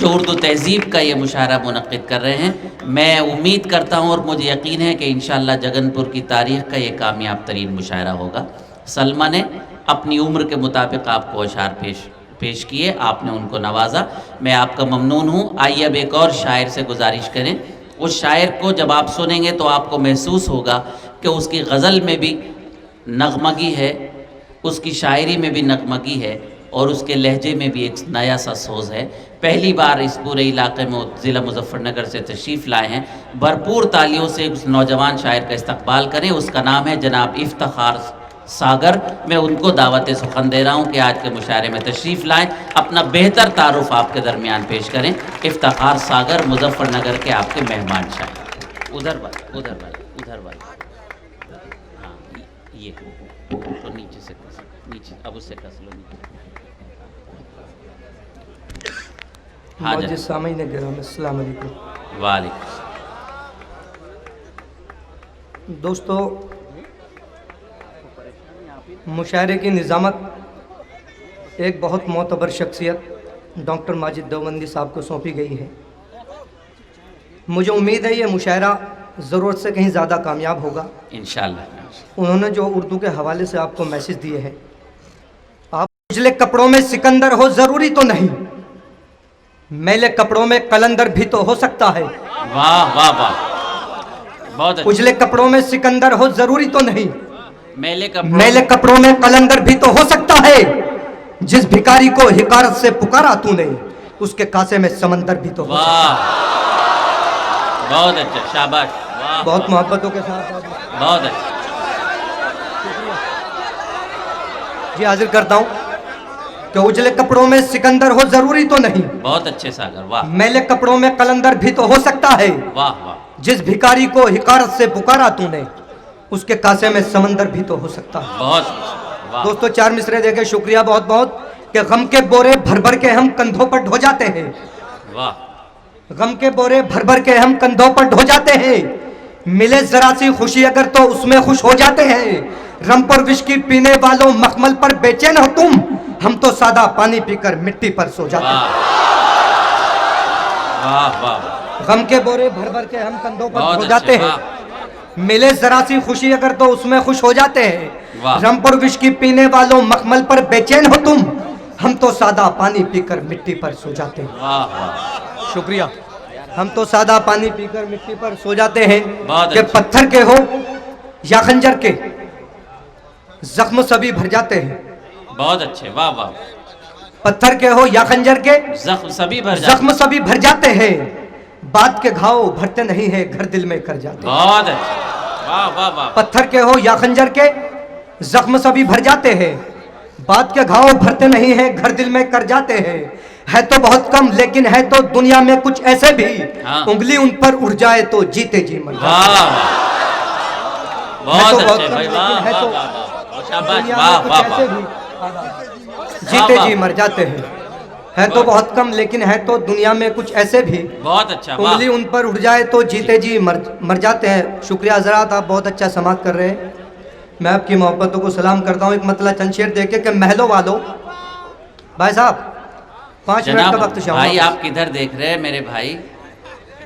جو اردو تہذیب کا یہ مشاعرہ منعقد کر رہے ہیں. میں امید کرتا ہوں اور مجھے یقین ہے کہ انشاءاللہ جگن پور کی تاریخ کا یہ کامیاب ترین مشاعرہ ہوگا. سلمہ نے اپنی عمر کے مطابق آپ کو اشعار پیش کیے، آپ نے ان کو نوازا. میں آپ کا ممنون ہوں. آئیے اب ایک اور شاعر سے گزارش کریں. اس شاعر کو جب آپ سنیں گے تو آپ کو محسوس ہوگا کہ اس کی غزل میں بھی نغمگی ہے، اس کی شاعری میں بھی نغمگی ہے، اور اس کے لہجے میں بھی ایک نیا سا سوز ہے. پہلی بار اس پورے علاقے میں ضلع مظفر نگر سے تشریف لائے ہیں. بھرپور تالیوں سے اس نوجوان شاعر کا استقبال کریں. اس کا نام ہے جناب افتخار ساگر. میں ان کو دعوت سخن دے رہا ہوں کہ آج کے مشاعرے میں تشریف لائیں، اپنا بہتر تعارف آپ کے درمیان پیش کریں. افتخار ساگر مظفر نگر کے آپ کے مہمان شاعر. ادھر والے ہاں یہ تو نیچے سے نیچے، اب اس سے کس لو نیچے. معزز سامعین گرامی السلام علیکم. وعلیکم. دوستو، مشاعرے کی نظامت ایک بہت معتبر شخصیت ڈاکٹر ماجد دیوبندی صاحب کو سونپی گئی ہے. مجھے امید ہے یہ مشاعرہ ضرورت سے کہیں زیادہ کامیاب ہوگا انشاءاللہ. انہوں نے جو اردو کے حوالے سے آپ کو میسج دیے ہیں، آپ اجلے کپڑوں میں سکندر ہو ضروری تو نہیں، میلے کپڑوں میں قلندر بھی تو ہو سکتا ہے. واہ واہ واہ، بہت اچھا. اجلے کپڑوں میں سکندر ہو ضروری تو نہیں، میلے کپڑوں میں قلندر بھی تو ہو سکتا ہے. جس بھکاری کو حقارت سے پکارا تو نے، اس کے کاسے میں سمندر بھی تو ہو سکتا ہے. بہت اچھا، شاباش. واہ، بہت محبتوں کے ساتھ بہت اچھا. جی حاضر کرتا ہوں کہ اجلے کپڑوں میں سکندر ہو ضروری تو نہیں، بہت اچھے ساگر. واہ میلے کپڑوں میں قلندر بھی تو ہو سکتا ہے. واہ واہ، جس بھکاری کو حقارت سے پکارا تو نے، اس کے کاسے میں سمندر بھی تو ہو سکتا ہے. بہت اچھا. واہ، دوستو 4 مصرے دیکھے. شکریہ بہت بہت. کہ غم کے بورے بھر بھر کے ہم کندھوں پر ڈھو جاتے ہیں. واہ، غم کے بورے بھر بھر کے ہم کندھوں پر ڈھو جاتے ہیں. ملے ذرا سی خوشی اگر تو اس میں خوش ہو جاتے ہیں. رم پر وشکی پینے والوں مخمل پر بے چین ہو تم، ہم تو سادہ پانی پی کر مٹی پر سو جاتے ہیں. واہ واہ، غم کے بورے بھر بھر کے ہم کندھوں پر بہت ڈھو جاتے اچھے. ہیں. واہ، ملے ذرا سی خوشی اگر تو اس میں خوش ہو جاتے ہیں. واہ. رم پر وشکی پینے والوں مخمل پر بے چین ہو تم، ہم تو سادہ پانی پی کر مٹی پر سو جاتے ہیں. واہ واہ، شکریہ. ہم تو سادہ پانی پی کر مٹی پر سو جاتے ہیں. بہت کہ اچھا. پتھر کے ہو یا خنجر کے زخم سبھی بھر جاتے ہیں. بہت اچھے. واہ واہ، پتھر کے ہو یا خنجر کے زخم سبھی بھر جاتے. زخم سبھی بھر جاتے ہیں. بات کے گھاؤ بھرتے نہیں ہیں، گھر دل میں کر جاتے ہیں. بہت اچھا. واہ واہ واہ، پتھر کے ہو یا خنجر کے زخم سبھی بھر جاتے ہیں. بات کے گھاؤ بھرتے نہیں ہیں، گھر دل میں کر جاتے ہیں. ہے تو بہت کم لیکن ہے تو دنیا میں کچھ ایسے بھی، ہاں. انگلی ان پر اڑ جائے تو جیتے جی مر جاتے ہیں. واہ واہ، بہت اچھے بھائی. واہ واہ واہ، شاباش. دنیا میں واہ کچھ واہ ایسے واہ، بھی جیتے جی مر جاتے ہیں. ہے تو بہت کم لیکن ہے تو دنیا میں کچھ ایسے بھی، بہت اچھا. واہ، انگلی ان پر اڑ جائے تو جیتے جی مر جاتے ہیں. شکریہ حضرات، آپ بہت اچھا سماعت کر رہے ہیں. میں آپ کی محبتوں کو سلام کرتا ہوں. ایک مطلع چند شعر دیکھ کے کہ محلوں والوں. بھائی صاحب 5 منٹ کا جناب وقت بھائی شامل. آپ کدھر دیکھ رہے ہیں میرے بھائی؟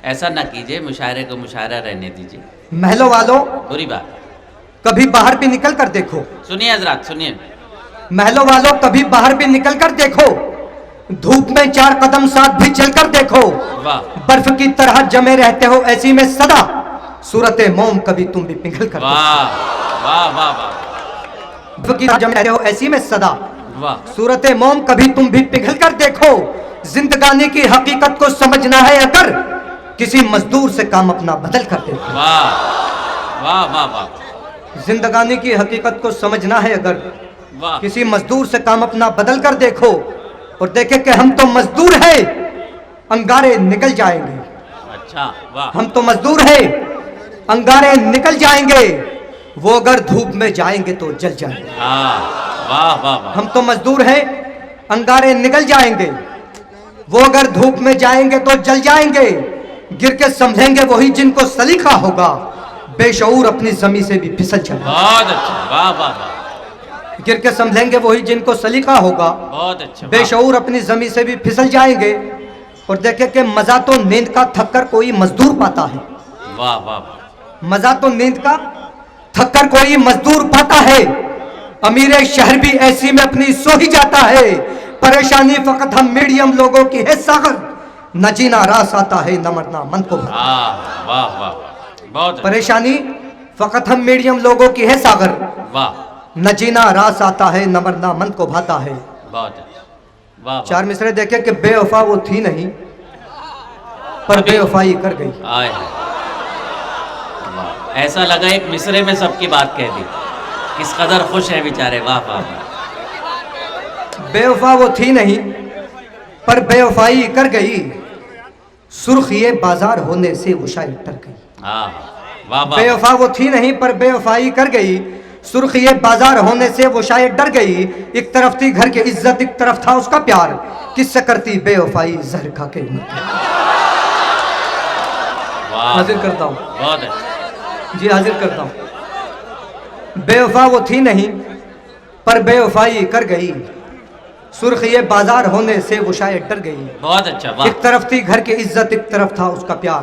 ایسا نہ کیجئے، مشاعرے کو مشاعرہ رہنے دیجئے. محلوں والوں بری بات. کبھی باہر بھی نکل کر دیکھو. سنیے حضرات، سنیے. محلوں والوں کبھی باہر بھی نکل کر دیکھو. دھوپ میں 4 قدم ساتھ بھی چل کر دیکھو. واہ، برف کی طرح جمے رہتے ہو ایسی میں صدا. صورت موم کبھی تم بھی پگھل کر دیکھو. واہ واہ واہ واہ، برف کی طرح جمے رہتے ہو ایسی میں صدا. واہ، صورت موم کبھی تم بھی پگھل کر دیکھو. زندگانی کی حقیقت کو سمجھنا ہے اگر، کسی مزدور سے کام اپنا بدل کر دیکھو. واہ واہ واہ واہ، زندگانی کی حقیقت کو سمجھنا ہے اگر، واہ، کسی مزدور سے کام اپنا بدل کر دیکھو. اور دیکھے کہ ہم تو مزدور ہیں، انگارے نکل جائیں گے. اچھا. واہ، ہم تو مزدور ہیں، انگارے نکل جائیں گے. وہ اگر دھوپ میں جائیں گے تو جل جائیں گے. ہاں، واہ واہ واہ، ہم تو مزدور ہیں، انگارے نکل جائیں گے. وہ اگر دھوپ میں جائیں گے تو جل جائیں گے. گر کے سمجھیں گے وہی جن کو سلیقہ ہوگا، بے شعور اپنی زمین سے بھی پھسل جائیں گے. بہت اچھا. واہ واہ واہ، گر کے سمجھیں گے وہی جن کو سلیقہ ہوگا، بہت اچھا. بے شعور اپنی زمین سے بھی پھسل جائیں گے. اور دیکھیں کہ مزہ تو نیند کا تھک کر کوئی مزدور پاتا ہے. واہ واہ. مزہ تو نیند کا تھک کر کوئی مزدور پاتا ہے. امیر شہر بھی ایسی میں اپنی سو ہی جاتا ہے. پریشانی فقط ہم میڈیم لوگوں کی ہے ساغر. نہ جینا راس آتا ہے نہ مرنا من کو بھاتا. واہ واہ. بہت پریشانی فقط ہم میڈیم لوگوں کی ہے ساغر. واہ. نہ جینا راس آتا ہے نہ مرنا من کو بھاتا ہے. بہت واہ. 4 مصرے دیکھیں کہ بے وفا وہ تھی نہیں پر بے وفائی کر گئی. آئے ایسا لگا ایک مصرے میں سب کی بات کہہ دی. کس قدر خوش ہے بیچارے. واہ واہ. بے وفا وہ تھی نہیں پر بے وفائی کر گئی. سرخ یہ بازار ہونے سے وہ شاید ڈر گئی. ہاں واہ بے واہ. وفا وہ تھی نہیں پر بے وفائی کر گئی. سرخ یہ بازار ہونے سے وہ شاید ڈر گئی. ایک طرف تھی گھر کی عزت ایک طرف تھا اس کا پیار. کس سے کرتی بے وفائی زہر کھا کے مر گئی. حاضر کرتا ہوں. بہت اچھا. جی حاضر کرتا ہوں. بے وفا وہ تھی نہیں پر بے وفائی کر گئی. سرخ یہ بازار ہونے سے وہ شاید ڈر گئی. بہت اچھا. واہ. ایک طرف تھی گھر کی عزت ایک طرف تھا اس کا پیار.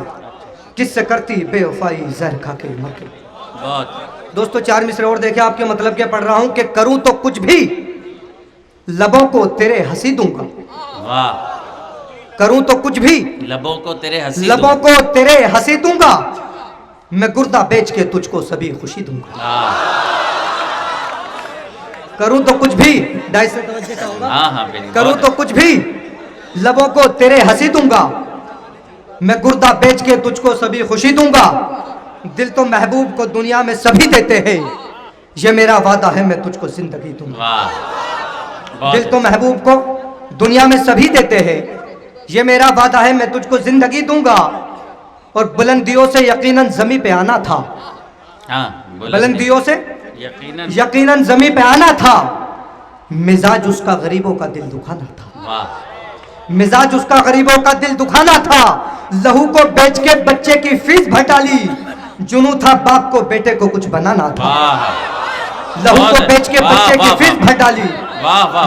کس سے کرتی بے وفائی زہر کھا کے مر گئی. بہت. دوستو 4 مصرے اور دیکھیں آپ کے مطلب کیا پڑھ رہا ہوں کہ کروں تو کچھ بھی لبوں کو تیرے ہنسی دوں گا. واہ. کروں تو کچھ بھی لبوں کو تیرے ہنسی لبوں کو تیرے ہنسی دوں گا. میں گردہ بیچ کے تجھ کو سبھی خوشی دوں گا. کروں تو کچھ بھی ڈائی سے توجہ کا ہوگا. ہاں کروں تو کچھ بھی لبوں کو تیرے ہنسی دوں گا. میں گردہ بیچ کے تجھ کو سبھی خوشی دوں گا. دل تو محبوب کو دنیا میں سبھی دیتے ہیں. یہ میرا وعدہ ہے میں تجھ کو زندگی دوں گا. دل تو محبوب کو دنیا میں سبھی دیتے ہیں. یہ میرا وعدہ ہے میں تجھ کو زندگی دوں گا. اور بلندیوں سے یقیناً زمین پہ آنا تھا. بلندیوں سے یقیناً زمین پہ آنا تھا. مزاج اس کا غریبوں کا دل دکھانا تھا. مزاج اس کا غریبوں کا دل دکھانا تھا. لہو کو بیچ کے بچے کی فیس بھر ڈالی. جنوں تھا باپ کو بیٹے کو کچھ بنانا تھا. لہو کو بیچ کے بچے کی فیس بھر ڈالی.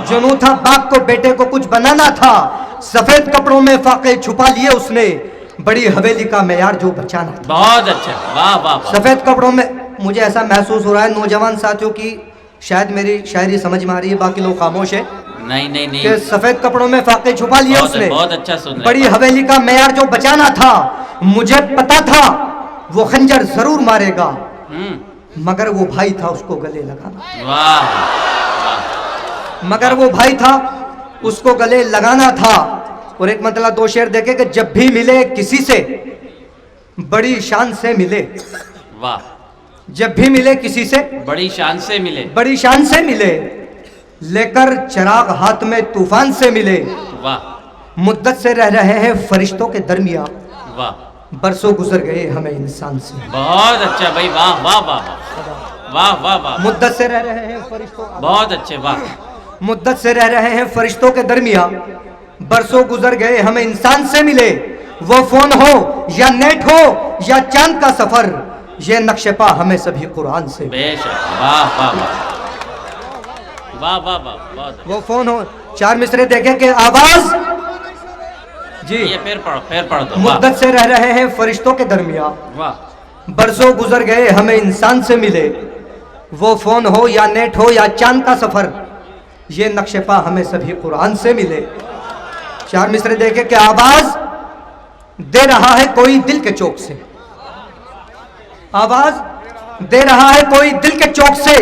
جنوں تھا باپ کو بیٹے کو کچھ بنانا تھا. سفید کپڑوں میں فاقے چھپا لیے اس نے. بڑی حویلی کا معیار جو بچانا تھا. بہت اچھا. واہ واہ. سفید کپڑوں میں مجھے ایسا محسوس ہو رہا ہے نوجوان ساتھیوں کی شاید میری شاعری سمجھ میں آ رہی ہے باقی لوگ خاموش ہے. نہیں کہ سفید کپڑوں میں فاقے چھپا لیے اس نے. بہت اچھا سن رہے. بڑی حویلی کا معیار جو بچانا تھا. مجھے پتا تھا وہ خنجر ضرور مارے گا مگر وہ بھائی تھا اس کو گلے لگانا. مگر وہ بھائی تھا اس کو گلے لگانا تھا. اور ایک مطلب 2 شعر دیکھیں کہ جب بھی ملے کسی سے بڑی شان سے ملے. واہ. جب بھی ملے کسی سے بڑی شان سے ملے. بڑی شان سے ملے. لے کر چراغ ہاتھ میں طوفان سے ملے. واہ. مدت سے رہ رہے ہیں فرشتوں کے درمیان. واہ. برسوں گزر گئے ہمیں انسان سے. بہت اچھا بھائی. واہ واہ واہ. واہ واہ واہ. مدت سے رہ رہے ہیں فرشتوں. بہت اچھے. واہ. مدت سے رہ رہے ہیں فرشتوں کے درمیان. برسوں گزر گئے ہمیں انسان سے ملے. وہ فون ہو یا نیٹ ہو یا چاند کا سفر. یہ نقش پا ہمیں سبھی قرآن سے. بے شک. واہ واہ واہ. واہ واہ واہ. بہت. وہ فون ہو. 4 مصرے دیکھیں کہ آواز جی یہ پھر پڑھ دو. مدت سے رہ رہے ہیں فرشتوں کے درمیان. واہ. برسوں گزر گئے ہمیں انسان سے ملے. وہ فون ہو یا نیٹ ہو یا چاند کا سفر. یہ نقش پا ہمیں سبھی قرآن سے ملے. 4 مصرے دیکھیں کہ آواز دے رہا ہے کوئی دل کے چوک سے. آواز دے رہا ہے کوئی دل کے چوک سے.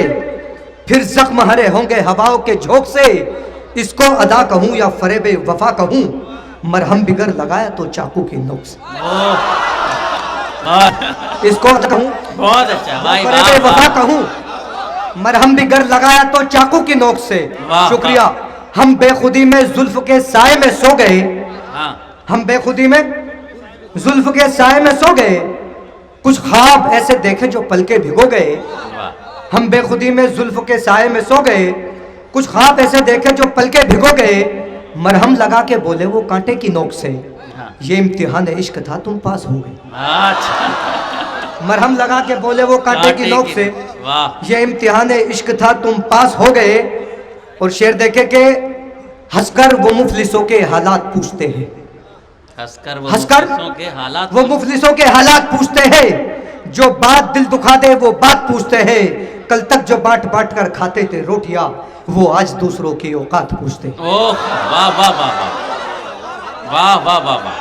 پھر زخم ہرے ہوں گے ہواؤں کے جھونک سے. اس کو ادا کہوں یا فریب وفا کہوں. مرہم بگر لگایا تو چاقو کی نوک سے. اس کو ادا کہوں بہت اچھا بھائی. فریب وفا کہوں. مرہم بگر لگایا تو چاقو کی نوک سے. شکریہ. ہم بے خودی میں زلف کے سائے میں سو گئے. ہم بے خودی میں زلف کے سائے میں سو گئے. کچھ خواب ایسے دیکھے جو پل کے بھگو گئے. ہم بے خودی میں زلف کے سائے میں سو گئے. کچھ خواب ایسے دیکھے جو پل کے بھگو گئے. مرہم لگا کے بولے وہ کانٹے کی نوک سے. یہ امتحان عشق تھا تم پاس ہو گئے. مرہم لگا کے بولے وہ کانٹے کی نوک سے. یہ امتحان عشق تھا تم پاس ہو گئے. اور شعر دیکھے کہ ہنس کر وہ مفلسوں کے حالات پوچھتے ہیں. ہنس کر وہ ہنس کر مفلسوں کے حالات وہ مفلسوں کے حالات پوچھتے ہیں، جو بات دل دکھا دے وہ بات پوچھتے ہیں، کل تک جو بانٹ بانٹ کر کھاتے تھے روٹیاں وہ آج دوسروں کی اوقات پوچھتے ہیں۔ اوہ واہ واہ واہ واہ واہ واہ واہ واہ،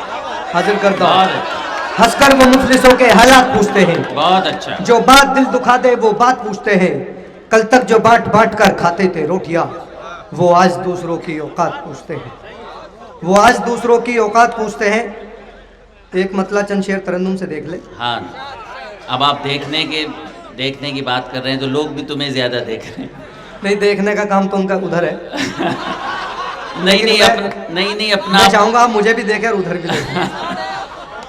حاضر کرتا بہت ہوں، اچھا ہنس کر وہ مفلسوں کے حالات پوچھتے ہیں، بہت اچھا۔ جو بات دل دکھا دے وہ بات پوچھتے ہیں، کل تک جو بانٹ بانٹ کر کھاتے تھے روٹیاں وہ آج دوسروں کی اوقات پوچھتے ہیں، وہ آج دوسروں کی اوقات پوچھتے ہیں۔ ایک مطلع چند شعر ترنم سے دیکھ لے۔ ہاں اب آپ دیکھنے کی بات کر رہے ہیں تو لوگ بھی تمہیں زیادہ دیکھ رہے ہیں۔ نہیں، دیکھنے کا کام تو ان کا ادھر ہے، نہیں اپنا میں چاہوں گا آپ مجھے بھی دیکھیں اور ادھر بھی دیکھیں۔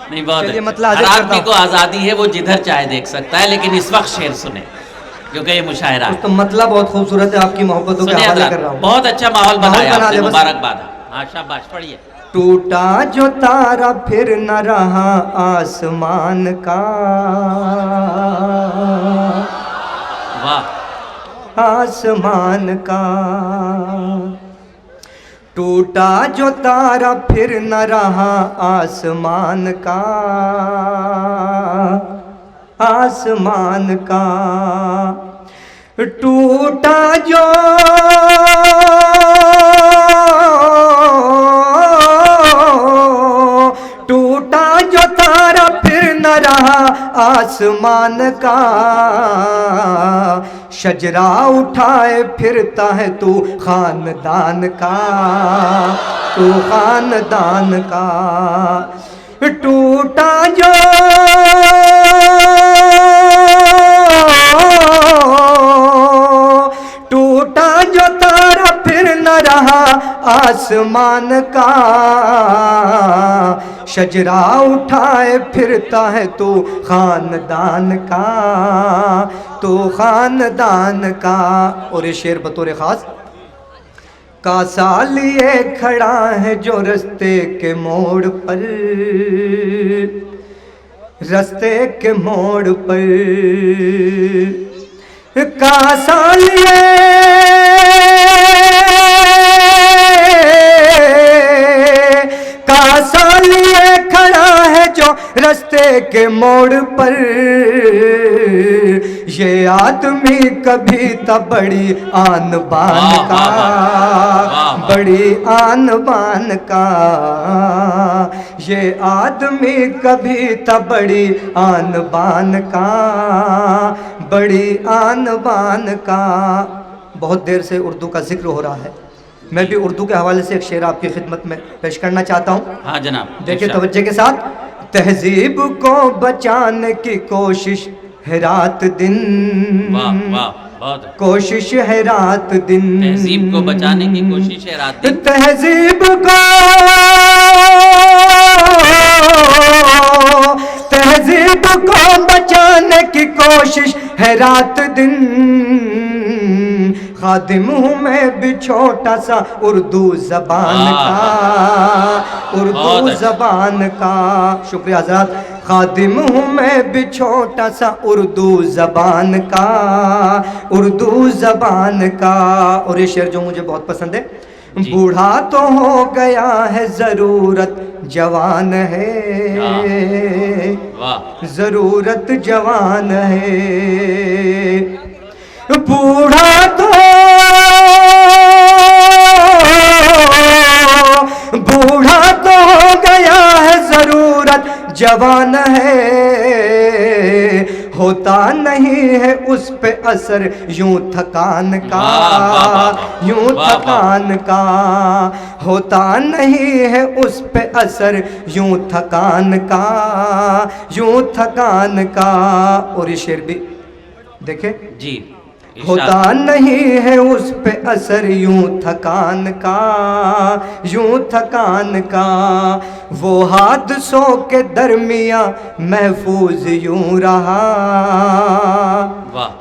نہیں بہت چلیے اچھا۔ مطلع ہر حاضر کرتا آدمی ہوں۔ کو آزادی ہے، وہ جدھر چاہے دیکھ سکتا ہے، لیکن اس وقت شعر سنیں کیونکہ یہ مشاعرہ ہے۔ تو مطلب بہت خوبصورت ہے، آپ کی محبتوں کے سنیں حوالے حضرات، کر رہا ہوں۔ بہت اچھا ماحول ماحول بنایا بنا آپ نے، دے بس۔ مبارکباد۔ ہاں شاباش، پڑھیے۔ ٹوٹا جو تارا پھر نہ رہا آسمان کا، واہ آسمان کا، ٹوٹا جو تارا پھر نہ رہا آسمان کا، آسمان کا، ٹوٹا جو ٹوٹا جو تارا پھر نہ رہا آسمان کا، شجرا اٹھائے پھرتا ہے تو خاندان کا، تو خاندان کا، ٹوٹا جو ٹوٹا جو تارا پھر نہ رہا آسمان کا، شجرا اٹھائے پھرتا ہے تو خاندان کا، تو خاندان کا۔ اور یہ شعر بطور خاص کاسا لیے کھڑا ہے جو رستے کے موڑ پر، رستے کے موڑ پر، کاسا لیے کاسا لیے کھڑا ہے جو رستے کے موڑ پر، یہ آدمی کبھی تھا بڑی آن بان کا، بڑی آن بان کا، یہ آدمی کبھی تھا بڑی آن بان کا، بڑی آن بان کا۔ بہت دیر سے اردو کا ذکر ہو رہا ہے، میں بھی اردو کے حوالے سے ایک شعر آپ کی خدمت میں پیش کرنا چاہتا ہوں۔ ہاں جناب، دیکھیں توجہ کے ساتھ۔ تہذیب کو بچانے کی کوشش ہے رات دن، واہ واہ بہت اچھا۔ کوشش ہے رات دن، تہذیب کو بچانے کی کوشش ہے رات دن، تہذیب کو بچانے کی کوشش ہے رات دن، خادم ہوں میں بھی چھوٹا سا اردو زبان کا، اردو زبان کا۔ شکریہ حضرات۔ خادم ہوں میں بھی چھوٹا سا اردو زبان کا، اردو زبان کا۔ اور یہ شعر جو مجھے بہت پسند ہے، بوڑھا تو ہو گیا ہے ضرورت جوان ہے، ضرورت جوان ہے، بوڑھا تو ہو گیا ہے ضرورت جوان ہے، ہوتا نہیں ہے اس پہ اثر یوں تھکان کا، یوں تھکان کا، ہوتا نہیں ہے اس پہ اثر یوں تھکان کا، یوں تھکان کا۔ اور یہ شعر بھی دیکھیں جی، ہوتا نہیں ہے اس پہ اثر یوں تھکان کا، یوں تھکان کا، وہ حادثوں کے درمیان محفوظ یوں رہا،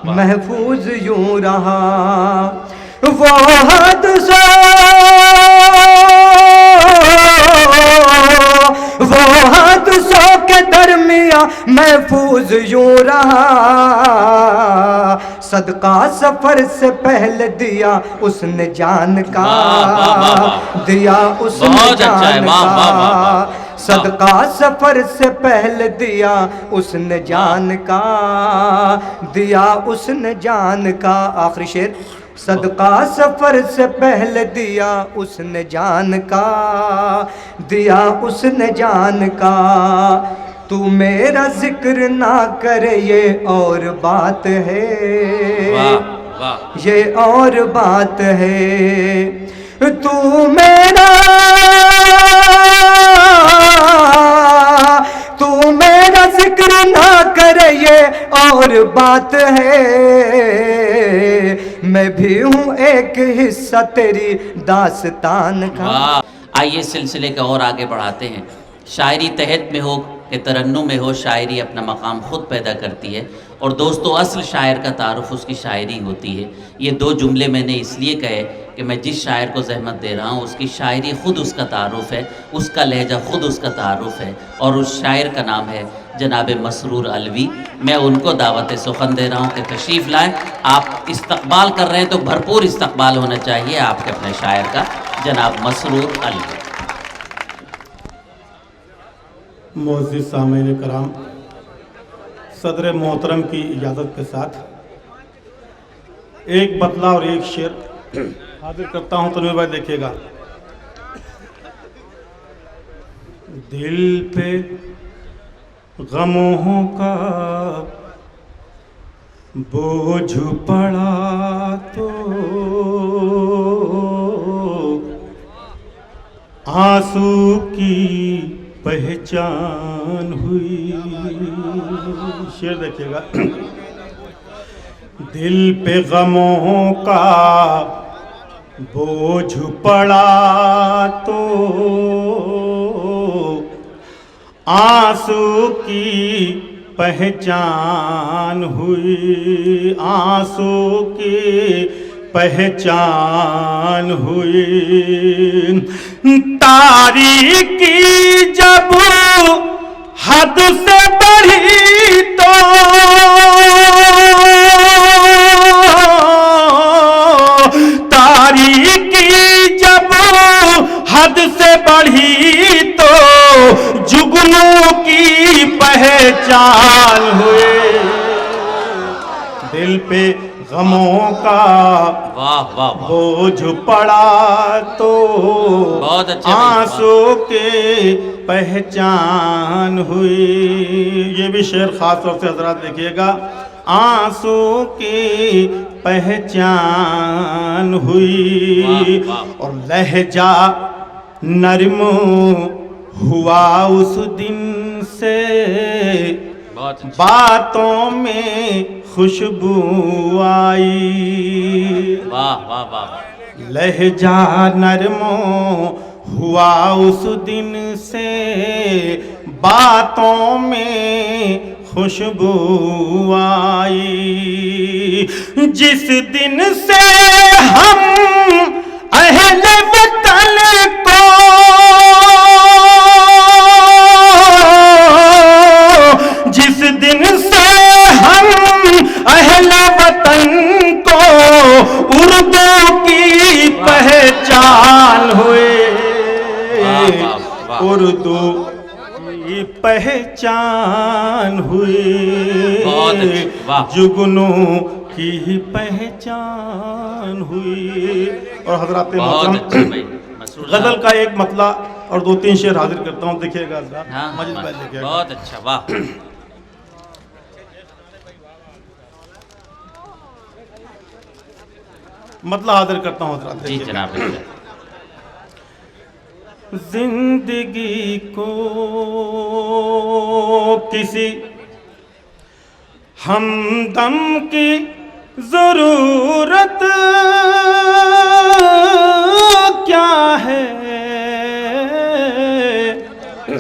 محفوظ یوں رہا، وہ حادثوں کے درمیان محفوظ یوں رہا، صدقہ سفر سے پہلے دیا اس نے جان کا، دیا اس نے جان کا، صدقہ سفر سے پہلے دیا اس نے جان کا، دیا اس نے جان کا. آخری شعر. صدقہ سفر سے پہلے دیا اس نے جان کا، دیا اس نے جان کا. تو میرا ذکر نہ کرے یہ اور بات ہے، یہ اور بات ہے. تو میرا ذکر نہ کرے یہ اور بات ہے. میں بھی ہوں ایک حصہ تیری داستان کا. آئیے سلسلے کا اور آگے بڑھاتے ہیں. شاعری تحت میں ہو کہ ترنم میں ہو، شاعری اپنا مقام خود پیدا کرتی ہے. اور دوستو اصل شاعر کا تعارف اس کی شاعری ہوتی ہے. یہ دو جملے میں نے اس لیے کہے کہ میں جس شاعر کو زحمت دے رہا ہوں اس کی شاعری خود اس کا تعارف ہے، اس کا لہجہ خود اس کا تعارف ہے. اور اس شاعر کا نام ہے جناب مسرور علوی. میں ان کو دعوت سخن دے رہا ہوں کہ تشریف لائیں. آپ استقبال کر رہے ہیں تو بھرپور استقبال ہونا چاہیے آپ کے اپنے شاعر کا، جناب مسرور علوی. معزز سامعین کرام، صدر محترم کی اجازت کے ساتھ ایک بطلہ اور ایک شعر حاضر کرتا ہوں. تنویر بھائی دیکھیے گا. دل پہ غموں کا بوجھ پڑا تو آنسو کی پہچان ہوئی. شعر دیکھیے گا. دل پہ غموں کا بوجھ پڑا تو آنسو کی پہچان ہوئی، آنسو کی پہچان ہوئی. تاریکی جب حد سے بڑھی تو تاریکی جب حد سے بڑھی تو جگنوں کی پہچان ہوئی. دل پہ غموں کا بوجھ پڑا تو آنسو کے پہچان ہوئی. یہ بھی شعر خاص طور سے حضرات دیکھیے گا. آنسو کی پہچان ہوئی اور لہجہ نرم ہوا اس دن سے، باتوں میں خوشبو آئی. لہجہ نرم ہوا اس دن سے، باتوں میں خوشبو آئی. جس دن سے ہم اہل وطن کو، جس دن سے ہم اہل وطن کو اردو کی پہچان ہوئے، اردو کی پہچان ہوئی، جگنوں کی پہچان ہوئی. اور حضرات محترم، غزل کا ایک مطلع اور دو تین شعر حاضر کرتا ہوں. دیکھیے گا حضرات. مجید بھائی دیکھیے گا. بہت اچھا. واہ. مطلع حاضر کرتا ہوں حضرات. جی جناب. زندگی کو کسی ہمدم کی ضرورت کیا ہے؟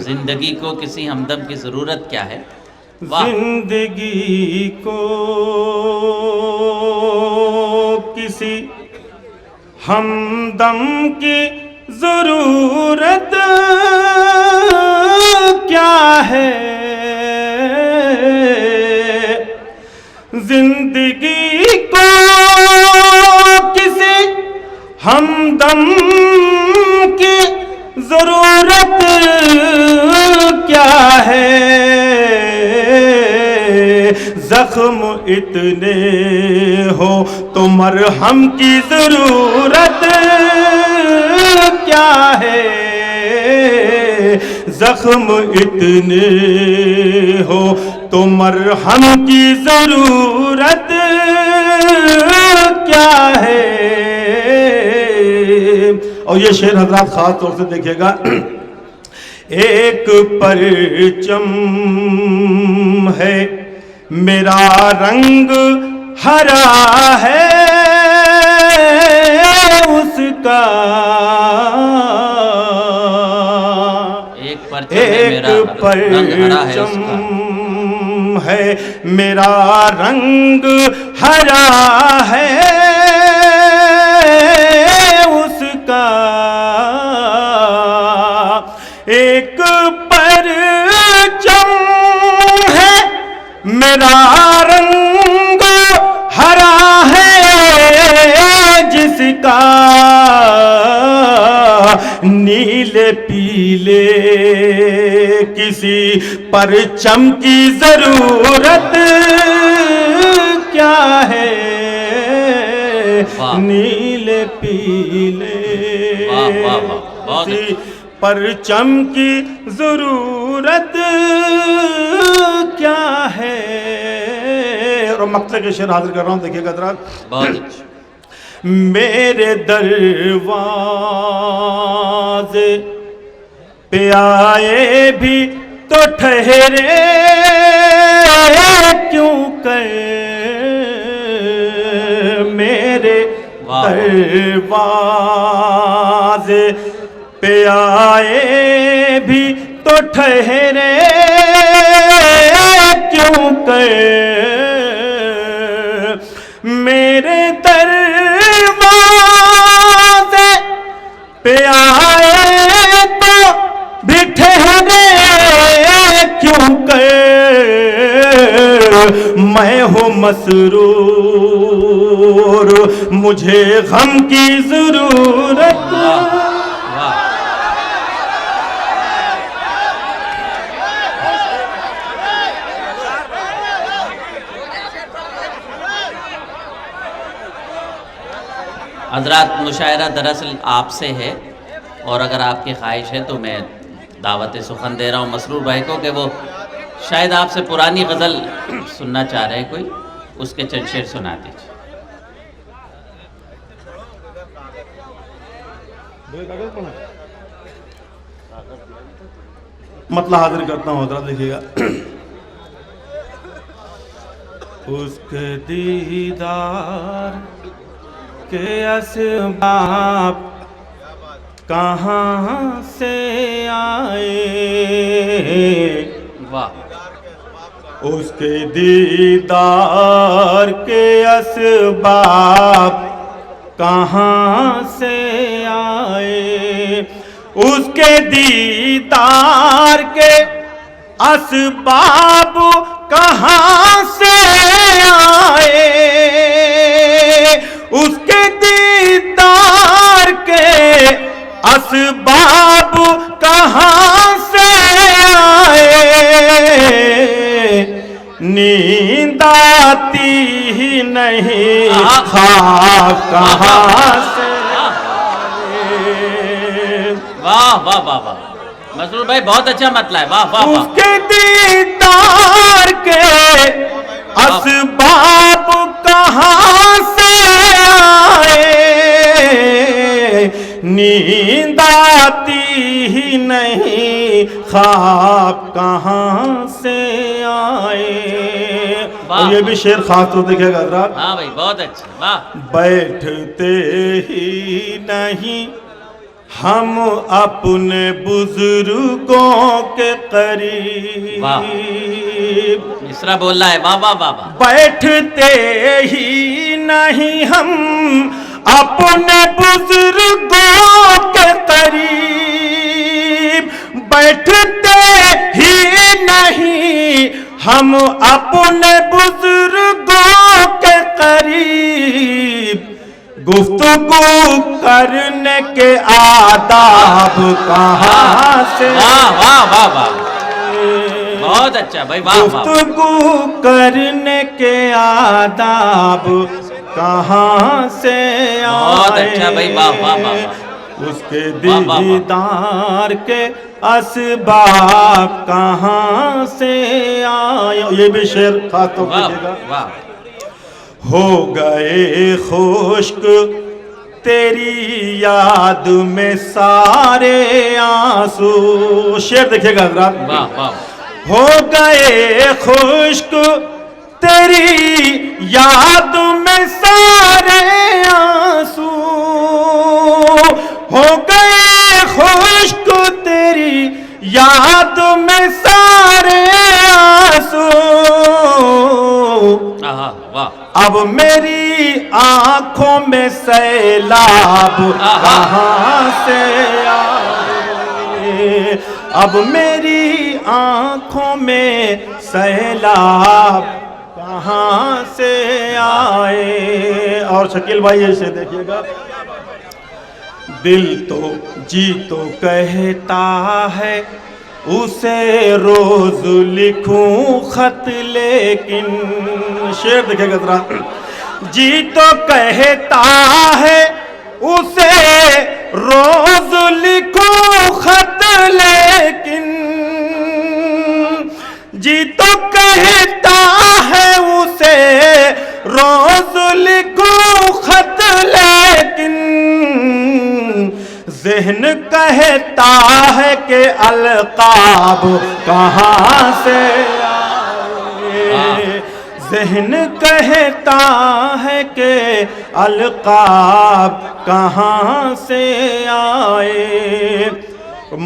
زندگی کو کسی ہمدم کی ضرورت کیا ہے؟ زندگی کو کسی ہمدم کی ضرورت کیا ہے؟ زندگی کو کسی ہمدم کی ضرورت زخم اتنے ہو تو مرہم کی ضرورت کیا ہے زخم اتنے ہو تو مرہم کی ضرورت کیا ہے اور یہ شعر حضرات خاص طور سے دیکھیے گا ایک پرچم ہے میرا رنگ ہرا ہے اس کا ایک پرچم ہے میرا رنگ ہرا ہے اس کا ایک پرچم ہے میرا رنگ ہرا ہے جس کا نیلے پیلے کسی پرچم کی ضرورت کیا ہے نیلے پیلے کسی پرچم کی ضرورت کیا ہے اور مقطع کے شعر حاضر کر رہا ہوں دیکھیے گا حضرات میرے دروازے پہ آئے بھی تو ٹھہرے کیوں کر میرے دروازے پہ آئے بھی تو ٹھہرے کیوں کر میرے دروازے پہ آئے تو بھی ٹھہرے کیوں کر میں ہوں مسرور مجھے غم کی ضرورت حضرات مشاعرہ دراصل آپ سے ہے اور اگر آپ کی خواہش ہے تو میں دعوت سخن دے رہا ہوں مسرور بھائی کو کہ وہ شاید آپ سے پرانی غزل سننا چاہ رہے ہیں کوئی اس کے چند شعر سنا دیجیے مطلب حاضر کرتا ہوں حضرات دیکھیے گا اس کے دیدار کے اسباب کہاں سے آئے واہ اس کے دیدار کے اسباب کہاں سے آئے اس کے دیدار کے اسباب کہاں سے آئے اس کے دیدار کے اسباب کہاں سے آئے نیند آتی ہی نہیں خواب کہاں سے واہ واہ واہ واہ مسرور بھائی بہت اچھا مطلب ہے واہ واہ اس کے دیدار کے اسباب کہاں سے آئے نیند آتی ہی نہیں خواب کہاں سے آئے یہ بھی شعر خاص طور دیکھے گا حضرات ہاں بھائی بہت اچھا واہ بیٹھتے ہی نہیں ہم اپنے بزرگوں کے قریب مصرع بول رہا ہے واہ واہ واہ واہ بیٹھتے ہی نہیں ہم اپنے بزرگوں کے قریب بیٹھتے ہی نہیں ہم اپنے بزرگوں کے قریب گفتگو کرنے کے آداب کہاں سے واہ واہ واہ واہ بہت اچھا بھائی، واہ واہ، گفتگو کرنے کے آداب کہاں سے بہت آئے، اچھا بھائی، واہ واہ واہ واہ، اس کے واہ واہ واہ۔ دیدار کے اسباب کہاں سے آئے۔ یہ بھی شعر خاص طور پر واہ دیکھیے گا۔ واہ، ہو گئے خشک تیری یاد میں سارے آنسو، شعر دیکھیے گا حضرات، واہ واہ، ہو گئے خشک تیری یاد میں سارے آنسو، ہو گئے خشک تیری یاد میں سارے آنسو، واہ، اب میری آنکھوں میں سیلاب کہاں سے آئے، اب میری آنکھوں میں سیلاب کہاں سے آئے۔ اور شکیل بھائی ایسے دیکھیے گا، دل تو جی تو کہتا ہے اسے روز لکھوں خط، لیکن شعر دیکھے گا ذرا، جی تو کہتا ہے اسے روز لکھوں خط، لیکن جی تو کہتا ہے اسے روز لکھوں خط، لیکن ذہن کہتا ہے کہ القاب کہاں سے آئے، ذہن کہتا ہے کہ القاب کہاں سے آئے،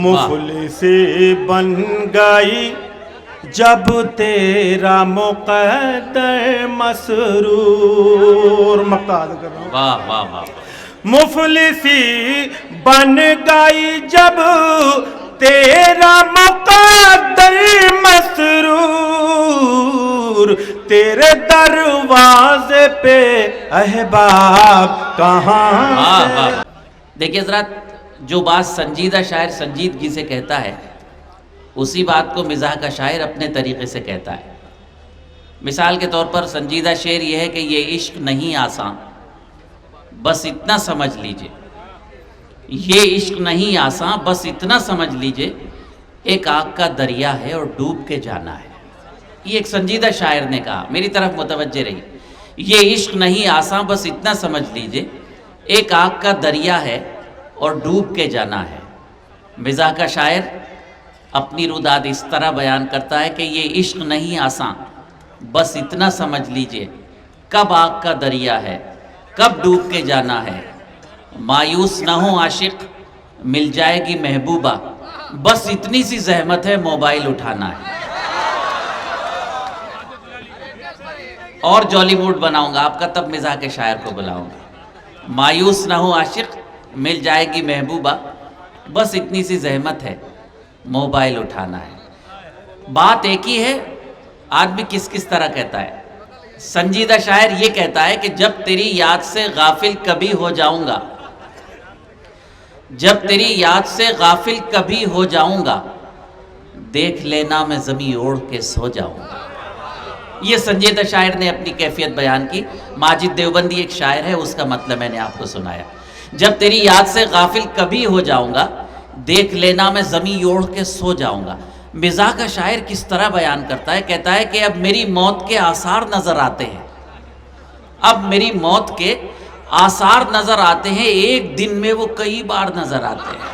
مفلسی بن گئی جب تیرا مقدر مسرور، مقتاد کر رہا ہوں، واہ واہ واہ، مفلسی بن گئی جب تیرا مقدر مسرور، تیرے دروازے پہ احباب کہاں سے۔ دیکھیے حضرات، جو بات سنجیدہ شاعر سنجیدگی سے کہتا ہے، اسی بات کو مزاح کا شاعر اپنے طریقے سے کہتا ہے۔ مثال کے طور پر سنجیدہ شعر یہ ہے کہ یہ عشق نہیں آسان، بس اتنا سمجھ لیجئے، یہ عشق نہیں آسان، بس اتنا سمجھ لیجئے، ایک آگ کا دریا ہے اور ڈوب کے جانا ہے۔ یہ ایک سنجیدہ شاعر نے کہا، میری طرف متوجہ رہی، یہ عشق نہیں آسان، بس اتنا سمجھ لیجئے، ایک آگ کا دریا ہے اور ڈوب کے جانا ہے۔ مزاح کا شاعر اپنی روداد اس طرح بیان کرتا ہے کہ یہ عشق نہیں آسان، بس اتنا سمجھ لیجئے، کب آگ کا دریا ہے، کب ڈوب کے جانا ہے، مایوس نہ ہو عاشق، مل جائے گی محبوبہ، بس اتنی سی زحمت ہے، موبائل اٹھانا ہے۔ اور جولی موڈ بناؤں گا آپ کا، تب مزاح کے شاعر کو بلاؤں گا۔ مایوس نہ ہو عاشق، مل جائے گی محبوبہ، بس اتنی سی زحمت ہے، موبائل اٹھانا ہے۔ بات ایک ہی ہے، آدمی کس کس طرح کہتا ہے۔ سنجیدہ شاعر یہ کہتا ہے کہ جب تیری یاد سے غافل کبھی ہو جاؤں گا، جب تیری یاد سے غافل کبھی ہو جاؤں گا، دیکھ لینا میں زمیں اوڑھ کے سو جاؤں گا۔ یہ سنجیدہ شاعر نے اپنی کیفیت بیان کی۔ ماجد دیوبندی ایک شاعر ہے، اس کا مطلب میں نے آپ کو سنایا۔ جب تیری یاد سے غافل کبھی ہو جاؤں گا، دیکھ لینا میں زمیں اوڑھ کے سو جاؤں گا۔ مزاح کا شاعر کس طرح بیان کرتا ہے، کہتا ہے کہ اب میری موت کے آثار نظر آتے ہیں، اب میری موت کے آثار نظر آتے ہیں، ایک دن میں وہ کئی بار نظر آتے ہیں۔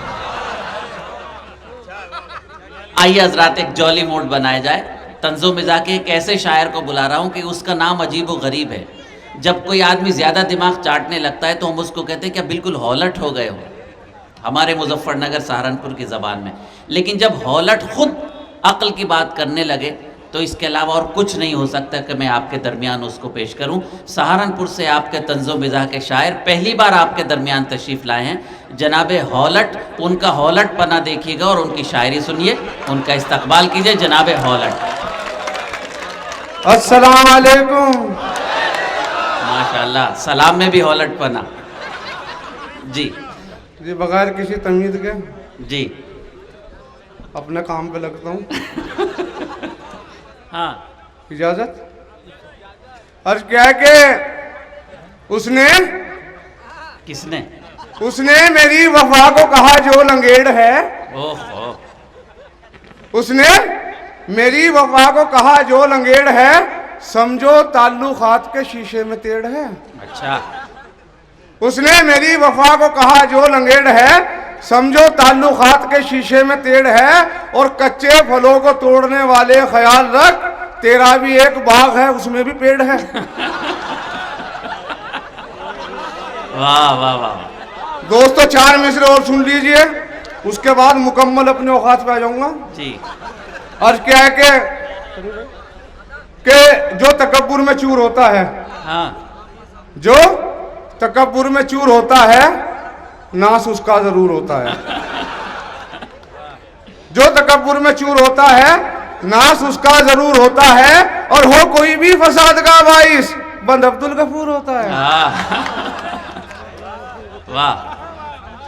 آئیے حضرات ایک جولی موڈ بنایا جائے۔ طنز و مزاح کے ایک ایسے شاعر کو بلا رہا ہوں کہ اس کا نام عجیب و غریب ہے۔ جب کوئی آدمی زیادہ دماغ چاٹنے لگتا ہے تو ہم اس کو کہتے ہیں کہ بالکل ہولٹ ہو گئے ہو، ہمارے مظفر نگر سہارنپور کی زبان میں۔ لیکن جب ہولٹ خود عقل کی بات کرنے لگے تو اس کے علاوہ اور کچھ نہیں ہو سکتا کہ میں آپ کے درمیان اس کو پیش کروں۔ سہارنپور سے آپ کے طنز و مزاح کے شاعر پہلی بار آپ کے درمیان تشریف لائے ہیں، جناب ہولٹ۔ ان کا ہولٹ پنا دیکھیے گا اور ان کی شاعری سنیے، ان کا استقبال کیجئے۔ جناب ہولٹ، السلام علیکم۔ ماشاءاللہ، سلام میں بھی ہولٹ پنا۔ جی جی بغیر کسی تمید کے جی، اپنے کام پہ لگتا ہوں۔ ہاں اجازت؟ عرض کیا ہے کہ اس نے میری وفا کو کہا جو لنگیڑ ہے، اس نے میری وفا کو کہا جو لنگیڑ ہے، سمجھو تعلقات کے شیشے میں تیڑ ہے۔ اچھا، اس نے میری وفا کو کہا جو لنگیڑ ہے، سمجھو تعلقات کے شیشے میں تیڑ ہے، اور کچے پھلوں کو توڑنے والے خیال رکھ، تیرا بھی ایک باغ ہے، اس میں بھی پیڑ ہے۔ واہ واہ واہ۔ دوستو 4 مصرے اور سن لیجئے، اس کے بعد مکمل اپنے اوقات پہ آ جاؤں گا۔ جی، عرض کیا ہے کہ جو تکبر میں چور ہوتا ہے، ہاں، جو تکبر میں چور ہوتا ہے، ناس اس کا ضرور ہوتا ہے۔ جو تکبر میں چور ہوتا ہے، ناس اس کا ضرور ہوتا ہے، اور ہو کوئی بھی فساد کا باعث، بند عبدالغفور ہوتا ہے۔ واہ،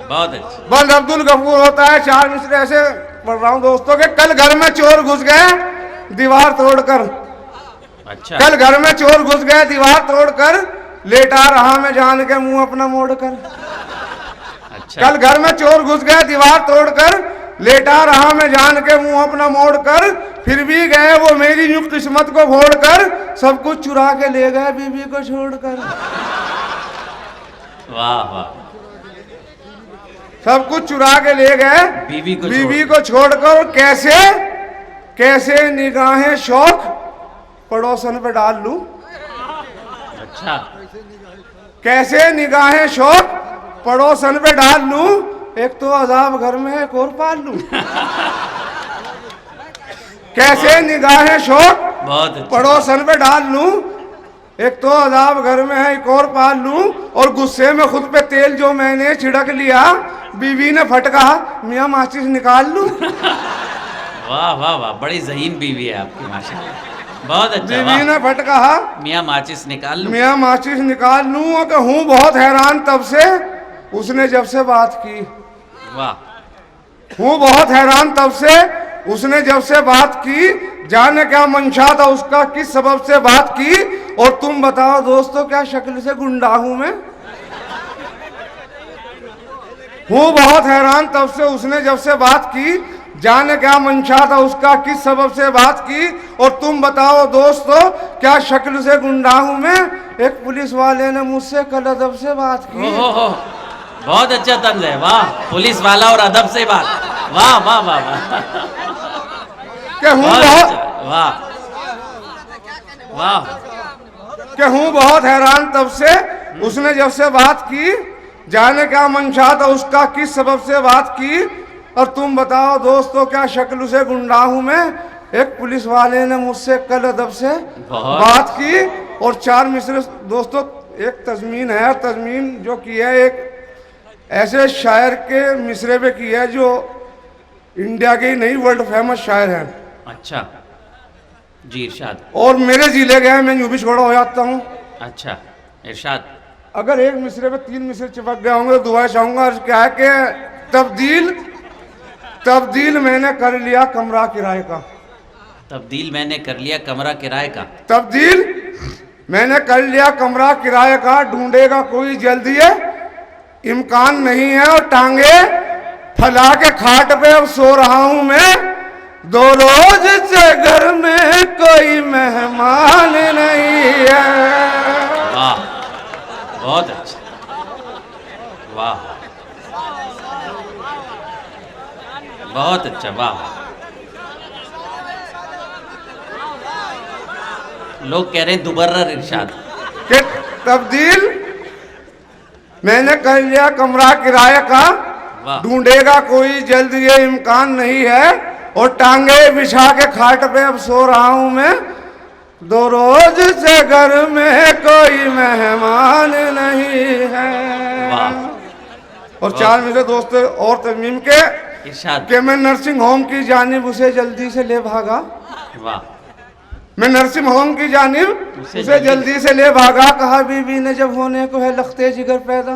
بہت اچھا۔ بند عبدالغفور ہوتا ہے۔ 4 مصرے ایسے پڑھ رہا ہوں دوستوں کہ کل گھر میں چور گھس گئے دیوار توڑ کر، اچھا، کل گھر میں چور گھس گئے دیوار توڑ کر، لیٹا رہا میں جان کے منہ اپنا موڑ کر۔ اچھا، کل گھر میں چور گھس گئے دیوار توڑ کر، لیٹا رہا میں جان کے منہ اپنا موڑ کر، پھر بھی گئے وہ میری یوں قسمت کو پھوڑ کر، سب کچھ چرا کے لے گئے بیوی کو چھوڑ کر۔ واہ واہ، سب کچھ چرا کے لے گئے بیوی کو چھوڑ کر، کیسے نگاہیں شوق پڑوسن پہ ڈال لوں۔ اچھا، کیسے نگاہیں شوق پڑوسن پہ ڈال لوں، ایک تو عذاب گھر میں ہے ایک اور پال لوں۔ کیسے نگاہیں شوق پڑوسن پہ ڈال لوں، ایک تو عذاب گھر میں ہے ایک اور پال لوں، اور غصے میں خود پہ تیل جو میں نے چھڑک لیا، بیوی نے پھٹکا میاں ماچس نکال لوں۔ واہ واہ واہ، بڑی ذہین بیوی ہے آپ کی ماشاءاللہ، بہت اچھا۔ بیوی نے پھٹکا میاں ماچس نکال لوں، میاں ماچس نکال لوں، کہ ہوں بہت حیران تب سے اس نے جب سے بات کی۔ واہ، ہوں بہت حیران تب سے اس نے جب سے بات کی، جانے کیا منشا تھا اس کا، کس سبب سے بات کی، اور تم بتاؤ دوستو کیا شکل سے گنڈا ہوں میں۔ ہوں بہت حیران تب سے اس نے جب سے بات کی، جانے کیا منشا تھا اس کا، کس سبب سے بات کی، اور تم بتاؤ دوستو کیا شکل سے گنڈا ہوں میں۔ ایک پولیس والے نے مجھ سے کل ادب سے بات کی۔ بہت اچھا طنز ہے، واہ، پولیس والا اور ادب سے بات، واہ واہ واہ واہ، کہ ہوں بہت حیران تب سے اس نے جب سے بات کی، جانے کیا منشا تھا اس کا، کس سبب سے بات کی، اور تم بتاؤ دوستو کیا شکل سے گنڈا ہوں میں۔ ایک پولیس والے نے مجھ سے کل ادب سے بات کی، اور 4 مصرے دوستو ایک تضمین ہے، تضمین جو کی ہے ایک ایسے شاعر کے مصرے پہ کی ہے جو انڈیا کے ہی نہیں ورلڈ فیمس شاعر ہیں۔ اچھا جی، ارشاد۔ اور میرے ضلع گئے میں یوں بھی چھوڑا ہو جاتا ہوں۔ اچھا، ارشاد۔ اگر ایک مصرے پہ 3 مصرے چپک گئے ہوں گے تو دعا چاہوں گا۔ کیا ہے کہ تبدیل میں نے کر لیا کمرہ کرائے کا، تبدیل میں نے کر لیا کمرہ کرائے کا، تبدیل میں نے کر لیا کمرہ کرائے کا، ڈھونڈے گا کوئی جلدی ہے امکان نہیں ہے، اور ٹانگے پھیلا کے کھاٹ پہ اب سو رہا ہوں میں، 2 روز سے گھر میں کوئی مہمان نہیں ہے۔ واہ، بہت اچھا، واہ، بہت اچھا، واہ۔ لوگ کہہ رہے ہیں دوبرر ارشاد۔ کہ تبدیل میں نے کر لیا کمرہ کرائے کا، ڈھونڈے گا کوئی جلد یہ امکان نہیں ہے، اور ٹانگے بچھا کے کھاٹ پہ اب سو رہا ہوں میں، 2 روز سے گھر میں کوئی مہمان نہیں ہے۔ اور 4 مصرے دوست اور ترمیم کے کہ میں نرسنگ ہوم کی جانب اسے جلدی سے لے بھاگا، میں نرسنگ ہوم کی جانب اسے جلدی سے لے بھاگا، کہا بیوی نے جب ہونے کو ہے لختے جگر پیدا۔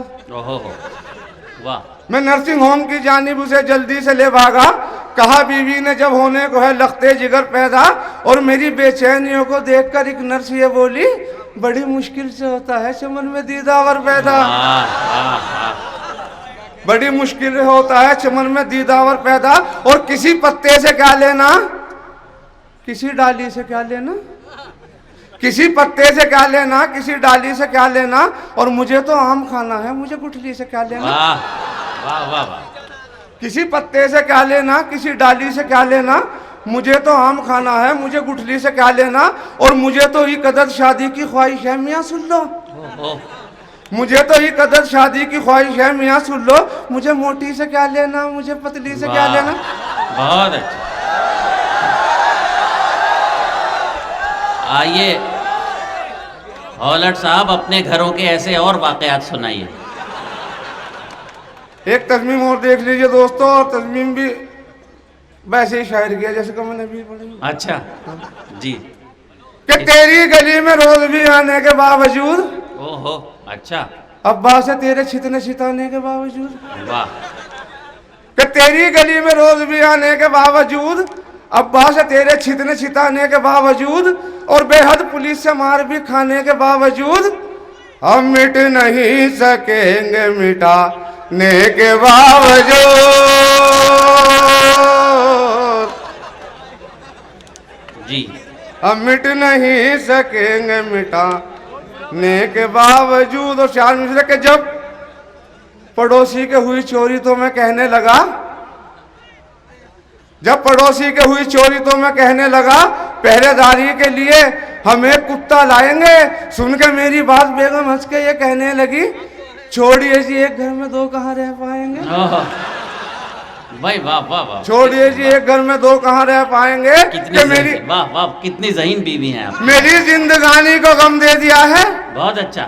واہ، میں نرسنگ ہوم کی جانب اسے جلدی سے لے بھاگا، کہا بیوی نے جب ہونے کو ہے لختے جگر پیدا، اور میری بے چینیوں کو دیکھ کر ایک نرس یہ بولی بڑی مشکل سے ہوتا ہے چمن میں دیداور پیدا، بڑی مشکل سے ہوتا ہے چمن میں دیداور پیدا، اور کسی پتے سے کیا لینا، کسی ڈالی سے کیا لینا، کسی پتے سے کیا لینا، کسی ڈالی سے کیا لینا، اور مجھے تو آم کھانا ہے، مجھے گٹھلی سے کیا لینا، واہ واہ واہ، کسی پتے سے کیا لینا، کسی ڈالی سے کیا لینا، مجھے تو آم کھانا ہے، مجھے گٹھلی سے کیا لینا، اور مجھے تو ہی قدر شادی کی خواہش ہے میاں سن لو، مجھے تو ہی قدر شادی کی خواہش ہے میاں سن لو، مجھے موٹی سے کیا لینا، مجھے پتلی سے کیا لینا۔ بہت اچھا۔ آئیے ہولٹ صاحب اپنے گھروں کے ایسے اور واقعات سنائیے۔ ایک تضمیم اور دیکھ لیجئے دوستو، اور تضمیم بھی ویسے ہی شاعر کیا جیسے کہ میں نے بھی پڑھی۔ اچھا جی، کہ تیری گلی میں روز بھی آنے کے باوجود، اوہو اچھا، ابا سے تیرے چھتنے چھتانے کے باوجود، واہ، کہ تیری گلی میں روز بھی آنے کے باوجود، ابا سے تیرے چھتنے چھتانے کے باوجود، اور بے حد پولیس سے مار بھی کھانے کے باوجود، ہم مٹ نہیں سکیں گے مٹانے کے باوجود، جی ہم مٹ نہیں سکیں گے مٹانے کے باوجود۔ اور شاعر مجھے کہ جب پڑوسی کے ہوئی چوری تو میں کہنے لگا، جب پڑوسی کے ہوئی چوری تو میں کہنے لگا پہرے داری کے لیے ہم ایک کتا لائیں گے، سن کے میری بات بیگم ہنس کے یہ کہنے لگی چھوڑیے جی ایک گھر میں دو کہاں رہ پائیں گے، بھائی واہ واہ واہ، چھوڑیے جی ایک گھر میں دو کہاں رہ پائیں گے، کتنی کہ میری واہ واہ، کتنی ذہین بیوی ہیں آپ، میری زندگانی کو غم دے دیا ہے، بہت اچھا،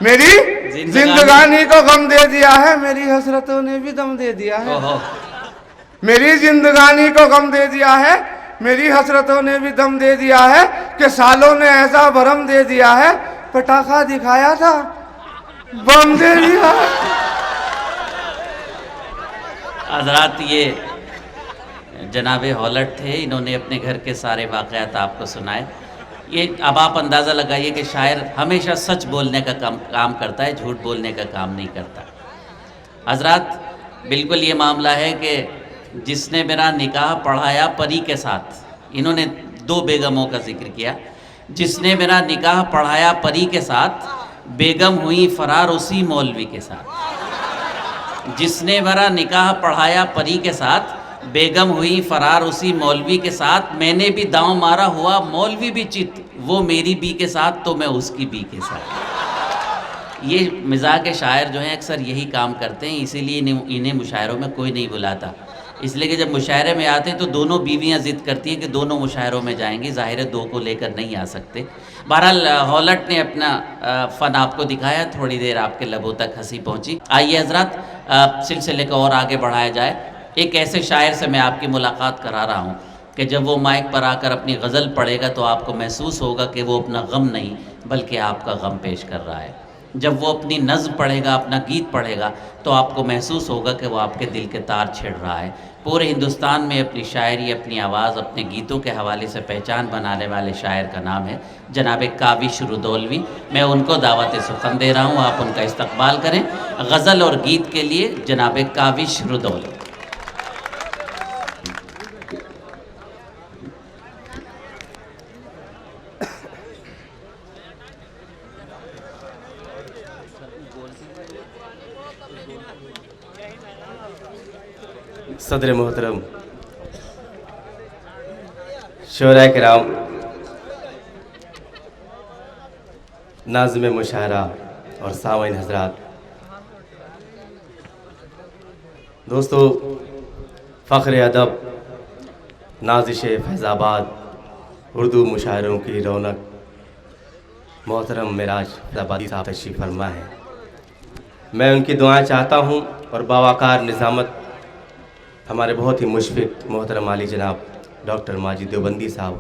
میری زندگانی کو غم دے دیا ہے، میری حسرتوں نے بھی دم دے دیا ہے، اوہو میری زندگانی کو غم دے دیا ہے، میری حسرتوں نے بھی دم دے دیا ہے، کہ سالوں نے ایسا بھرم دے دیا ہے، پٹاخہ دکھایا تھا بم دے دیا۔ حضرات یہ جناب ہولٹ تھے، انہوں نے اپنے گھر کے سارے واقعات آپ کو سنائے۔ یہ اب آپ اندازہ لگائیے کہ شاعر ہمیشہ سچ بولنے کا کام کرتا ہے، جھوٹ بولنے کا کام نہیں کرتا۔ حضرات بالکل یہ معاملہ ہے کہ جس نے میرا نکاح پڑھایا پری کے ساتھ، انہوں نے دو بیگموں کا ذکر کیا، جس نے میرا نکاح پڑھایا پری کے ساتھ، بیگم ہوئی فرار اسی مولوی کے ساتھ، جس نے میرا نکاح پڑھایا پری کے ساتھ، بیگم ہوئی فرار اسی مولوی کے ساتھ، میں نے بھی داؤں مارا ہوا مولوی بھی چت، وہ میری بی کے ساتھ تو میں اس کی بی کے ساتھ۔ یہ مزاح کے شاعر جو ہیں اکثر یہی کام کرتے ہیں، اسی لیے انہیں مشاعروں میں کوئی نہیں بلاتا، اس لیے کہ جب مشاعرے میں آتے ہیں تو دونوں بیویاں ضد کرتی ہیں کہ دونوں مشاعروں میں جائیں گی، ظاہر ہے دو کو لے کر نہیں آ سکتے۔ بہرحال ہولٹ نے اپنا فن آپ کو دکھایا، تھوڑی دیر آپ کے لبوں تک ہنسی پہنچی۔ آئیے حضرات سلسلے کو اور آگے بڑھایا جائے۔ ایک ایسے شاعر سے میں آپ کی ملاقات کرا رہا ہوں کہ جب وہ مائک پر آ کر اپنی غزل پڑھے گا تو آپ کو محسوس ہوگا کہ وہ اپنا غم نہیں بلکہ آپ کا غم پیش کر رہا ہے۔ جب وہ اپنی نظم پڑھے گا، اپنا گیت پڑھے گا تو آپ کو محسوس ہوگا کہ وہ آپ کے دل کے تار چھیڑ رہا ہے۔ پورے ہندوستان میں اپنی شاعری، اپنی آواز، اپنے گیتوں کے حوالے سے پہچان بنانے والے شاعر کا نام ہے جناب کاوش رودولوی۔ میں ان کو دعوت سخن دے رہا ہوں، آپ ان کا استقبال کریں۔ غزل اور گیت کے لیے جناب کاوش رودولوی۔ صدر محترم، شعراء کرام، ناظم مشاعرہ اور سامعین حضرات، دوستو، فخر ادب، نازش فیض آباد، اردو مشاعروں کی رونق محترم معراج فیض آبادی صاحب تشریف فرما ہے۔ میں ان کی دعائیں چاہتا ہوں اور باوقار نظامت ہمارے بہت ہی مشفق محترم عالی جناب ڈاکٹر ماجد دیوبندی صاحب،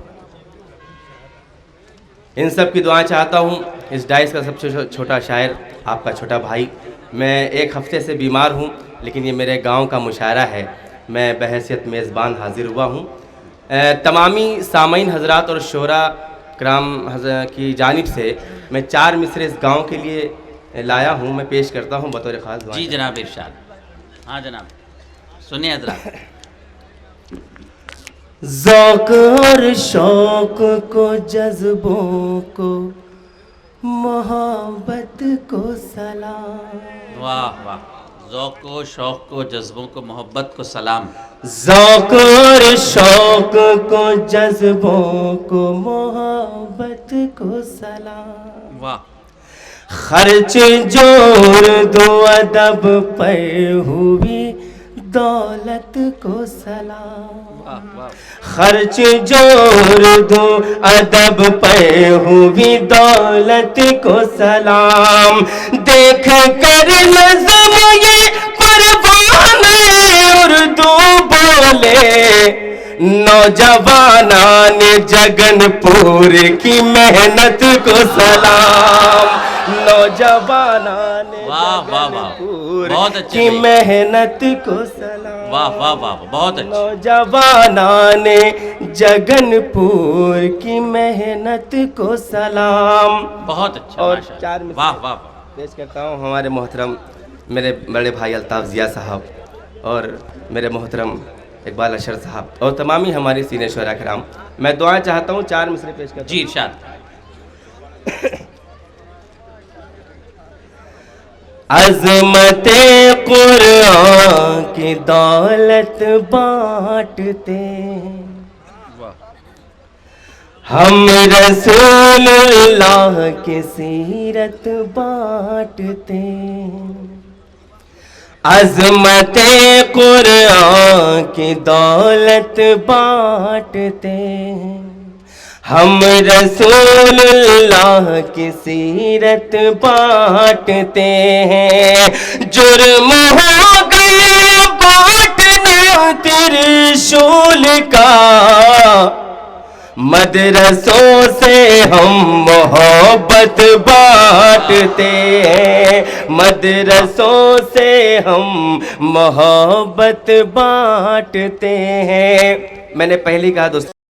ان سب کی دعائیں چاہتا ہوں۔ اس ڈائس کا سب سے چھوٹا شاعر، آپ کا چھوٹا بھائی، میں ایک ہفتے سے بیمار ہوں، لیکن یہ میرے گاؤں کا مشاعرہ ہے، میں بحیثیت میزبان حاضر ہوا ہوں. تمامی سامعین حضرات اور شعراء کرام کی جانب سے میں 4 مصرے اس گاؤں کے لیے لایا ہوں. میں پیش کرتا ہوں بطور خاص دعائیں. جی جناب ارشاد. ہاں جناب سنیے حضرات. ذوق اور شوق کو جذبوں کو محبت کو سلام. واہ واہ. ذوق و شوق کو جذبوں کو محبت کو سلام. ذوق اور شوق کو جذبوں کو محبت کو سلام. واہ. خرچ جوڑ دو ادب پر ہوئی دولت کو سلام. خرچ جوڑ دو ادب پر ہوئی دولت کو سلام. دیکھ کر نظم یہ پروانہ اردو بولے نوجوانان جگن پور کی محنت کو سلام. نوجوانان جگن پور کی محنت کو سلام. واہ واہ واہ بہت اچھا. نوجوانان جگن پور کی محنت کو سلام. بہت اچھا. اور ماشاءاللہ. 4 مصرے واہ واہ. پیش کرتا ہوں ہمارے محترم میرے بڑے بھائی الطاف ضیاء صاحب اور میرے محترم اقبال اشر صاحب اور تمامی ہماری سینئر شعراء کرام. میں دعائیں چاہتا ہوں. 4 مصرے پیش کرتا ہوں. جی ارشاد. عظمت قرآن کی دولت بانٹتے ہم رسول اللہ کی سیرت بانٹتے. عظمت قرآن کی دولت بانٹتے ہم رسول اللہ کی سیرت بانٹتے ہیں. جرم ہو گیا بانٹنا ترشول کا مدرسوں سے ہم محبت بانٹتے ہیں. مدرسوں سے ہم محبت بانٹتے ہیں. میں نے پہلی کہا دوست